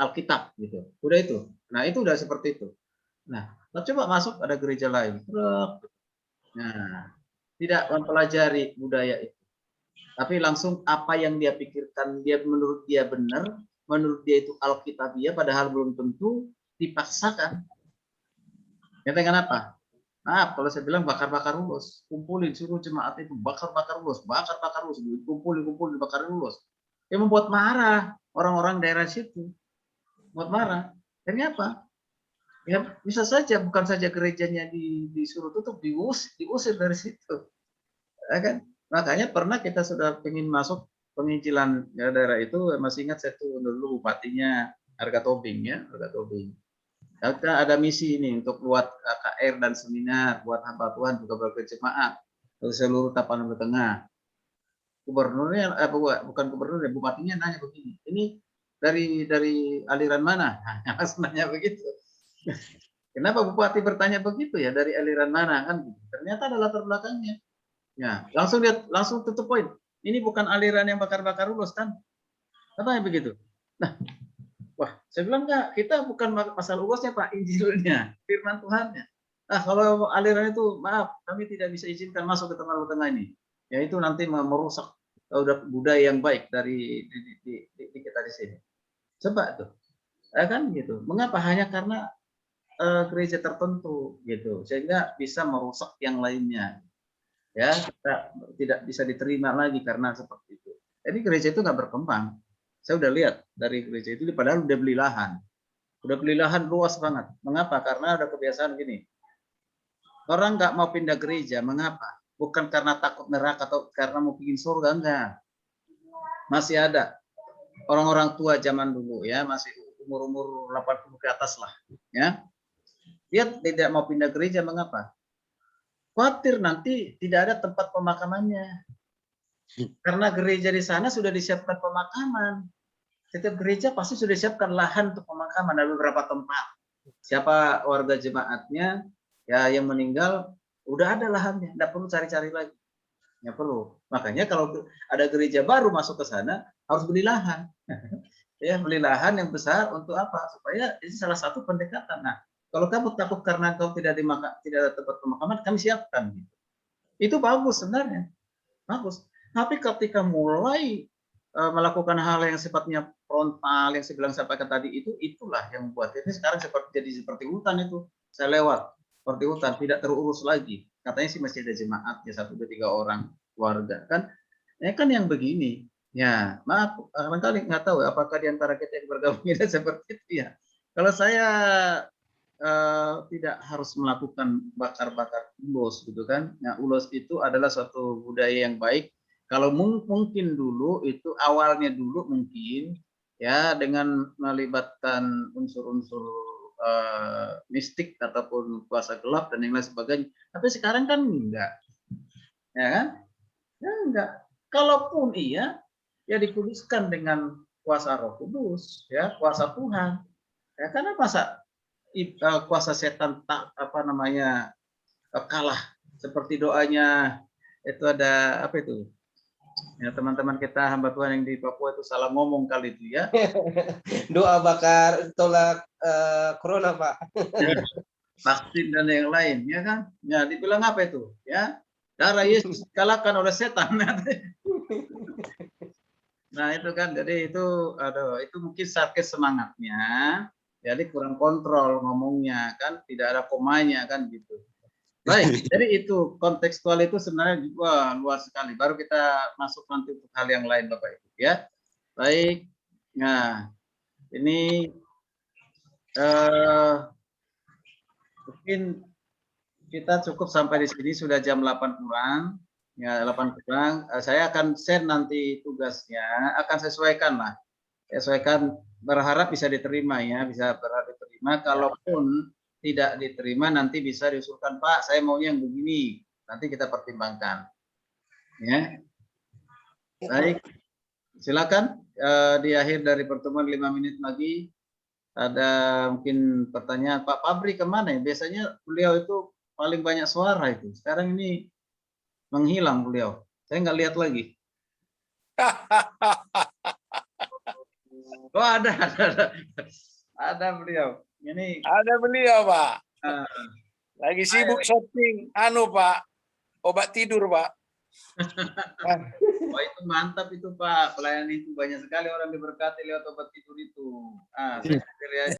Alkitab gitu. Udah itu. Nah, itu udah seperti itu. Nah, coba masuk ada gereja lain. Nah, tidak mempelajari budaya itu. Tapi langsung apa yang dia pikirkan, dia menurut dia benar, menurut dia itu Alkitabiah, padahal belum tentu dipaksakan. Ya, dengan apa? Maaf, kalau saya bilang bakar-bakar ulos, kumpulin, suruh jemaat itu bakar-bakar ulos, kumpulin, bakar ulos. Yang membuat marah orang-orang daerah situ, buat marah. Akhirnya apa? Ya bisa saja, bukan saja gerejanya disuruh tutup, diusir dari situ. Ya kan? Makanya pernah kita sudah ingin masuk penginjilan ya, daerah itu, masih ingat saya tuh dulu bupatinya Harga Tobing ya, Harga Tobing. Kita ada misi ini untuk buat KKR dan seminar, buat hamba Tuhan juga berjemaat untuk seluruh Tapanuli Tengah. Gubernurnya bukan gubernurnya, bupatinya nanya begini, ini dari aliran mana? Nah, nanya begitu. Kenapa bupati bertanya begitu ya, dari aliran mana kan? Ternyata ada latar belakangnya. Ya, langsung tutup poin. Ini bukan aliran yang bakar-bakar ulos kan? Katanya begitu. Nah, wah, saya bilang enggak, kita bukan masalah ulosnya Pak, Injilnya, firman Tuhannya. Nah, kalau aliran itu, maaf, kami tidak bisa izinkan masuk ke Tapanuli Tengah ini. Ya itu nanti merusak budaya yang baik dari di kita di sini. Coba tuh, ya kan gitu. Mengapa? Hanya karena gereja tertentu gitu, sehingga bisa merusak yang lainnya. Ya, kita tidak bisa diterima lagi karena seperti itu. Jadi gereja itu nggak berkembang. Saya udah lihat dari gereja itu, padahal udah beli lahan luas banget. Mengapa? Karena ada kebiasaan gini. Orang nggak mau pindah gereja, mengapa? Bukan karena takut neraka atau karena mau bikin surga, enggak. Masih ada orang-orang tua zaman dulu ya, masih umur 80 ke atas lah, ya. Dia tidak mau pindah gereja, mengapa? Khawatir nanti tidak ada tempat pemakamannya. Karena gereja di sana sudah disiapkan pemakaman. Setiap gereja pasti sudah disiapkan lahan untuk pemakaman, ada beberapa tempat. Siapa warga jemaatnya ya yang meninggal, udah ada lahannya, tidak perlu cari-cari lagi. Nggak perlu. Makanya kalau ada gereja baru masuk ke sana, harus beli lahan. Ya, beli lahan yang besar untuk apa? Supaya ini salah satu pendekatan. Nah, kalau kamu takut karena kau tidak ada tempat pemakaman, kami siapkan. Gitu. Itu bagus sebenarnya, bagus. Tapi ketika mulai melakukan hal yang sifatnya frontal, yang saya bilang sampaikan tadi itulah yang membuat ini sekarang seperti hutan itu. Saya lewat seperti hutan, tidak terurus lagi. Katanya sih masih ada jemaat ya 1, 2, 3 orang keluarga kan. Ya kan yang begini. Ya, maaf, barangkali nggak tahu apakah di antara kita yang bergabung ini seperti itu ya. Kalau saya tidak harus melakukan bakar-bakar ulos gitu kan. Nah, ulos itu adalah suatu budaya yang baik. Kalau mungkin dulu itu awalnya dulu mungkin ya dengan melibatkan unsur-unsur mistik ataupun kuasa gelap dan yang lain sebagainya. Tapi sekarang kan enggak. Ya kan? Ya enggak. Kalaupun iya, ya dikuduskan dengan kuasa Roh Kudus, ya, kuasa Tuhan. Ya karena masa kuasa setan tak kalah. Seperti doanya itu ada apa itu? Ya, teman-teman kita hamba Tuhan yang di Papua itu salah ngomong kali itu ya. Doa bakar tolak corona, Pak. Vaksin dan yang lain, ya kan? Ya, dibilang apa itu? Ya, darah Yesus kalahkan oleh setan. Nah, itu kan, jadi itu, itu mungkin sakit semangatnya, jadi kurang kontrol ngomongnya, kan? Tidak ada komanya, kan gitu. Baik, jadi itu kontekstual itu sebenarnya juga luas sekali. Baru kita masuk nanti untuk hal yang lain, Bapak Ibu, ya. Baik, nah ini mungkin kita cukup sampai di sini, sudah jam 8 kurang. Ya, 8 kurang. Saya akan share nanti tugasnya, akan sesuaikan lah. Sesuaikan, berharap bisa diterima ya, bisa berharap diterima. Kalaupun tidak diterima, nanti bisa diusulkan, Pak, saya maunya yang begini. Nanti kita pertimbangkan. Ya. Baik. Silakan di akhir dari pertemuan 5 menit lagi. Ada mungkin pertanyaan, Pak Fabri kemana ya? Biasanya beliau itu paling banyak suara itu. Sekarang ini menghilang beliau. Saya nggak lihat lagi. Oh, ada beliau. Ini Ada beliau, Pak. Lagi sibuk shopping, Pak, obat tidur, Pak. Wah, itu mantap itu, Pak. Pelayanan itu banyak sekali orang diberkati lewat obat tidur itu. Saya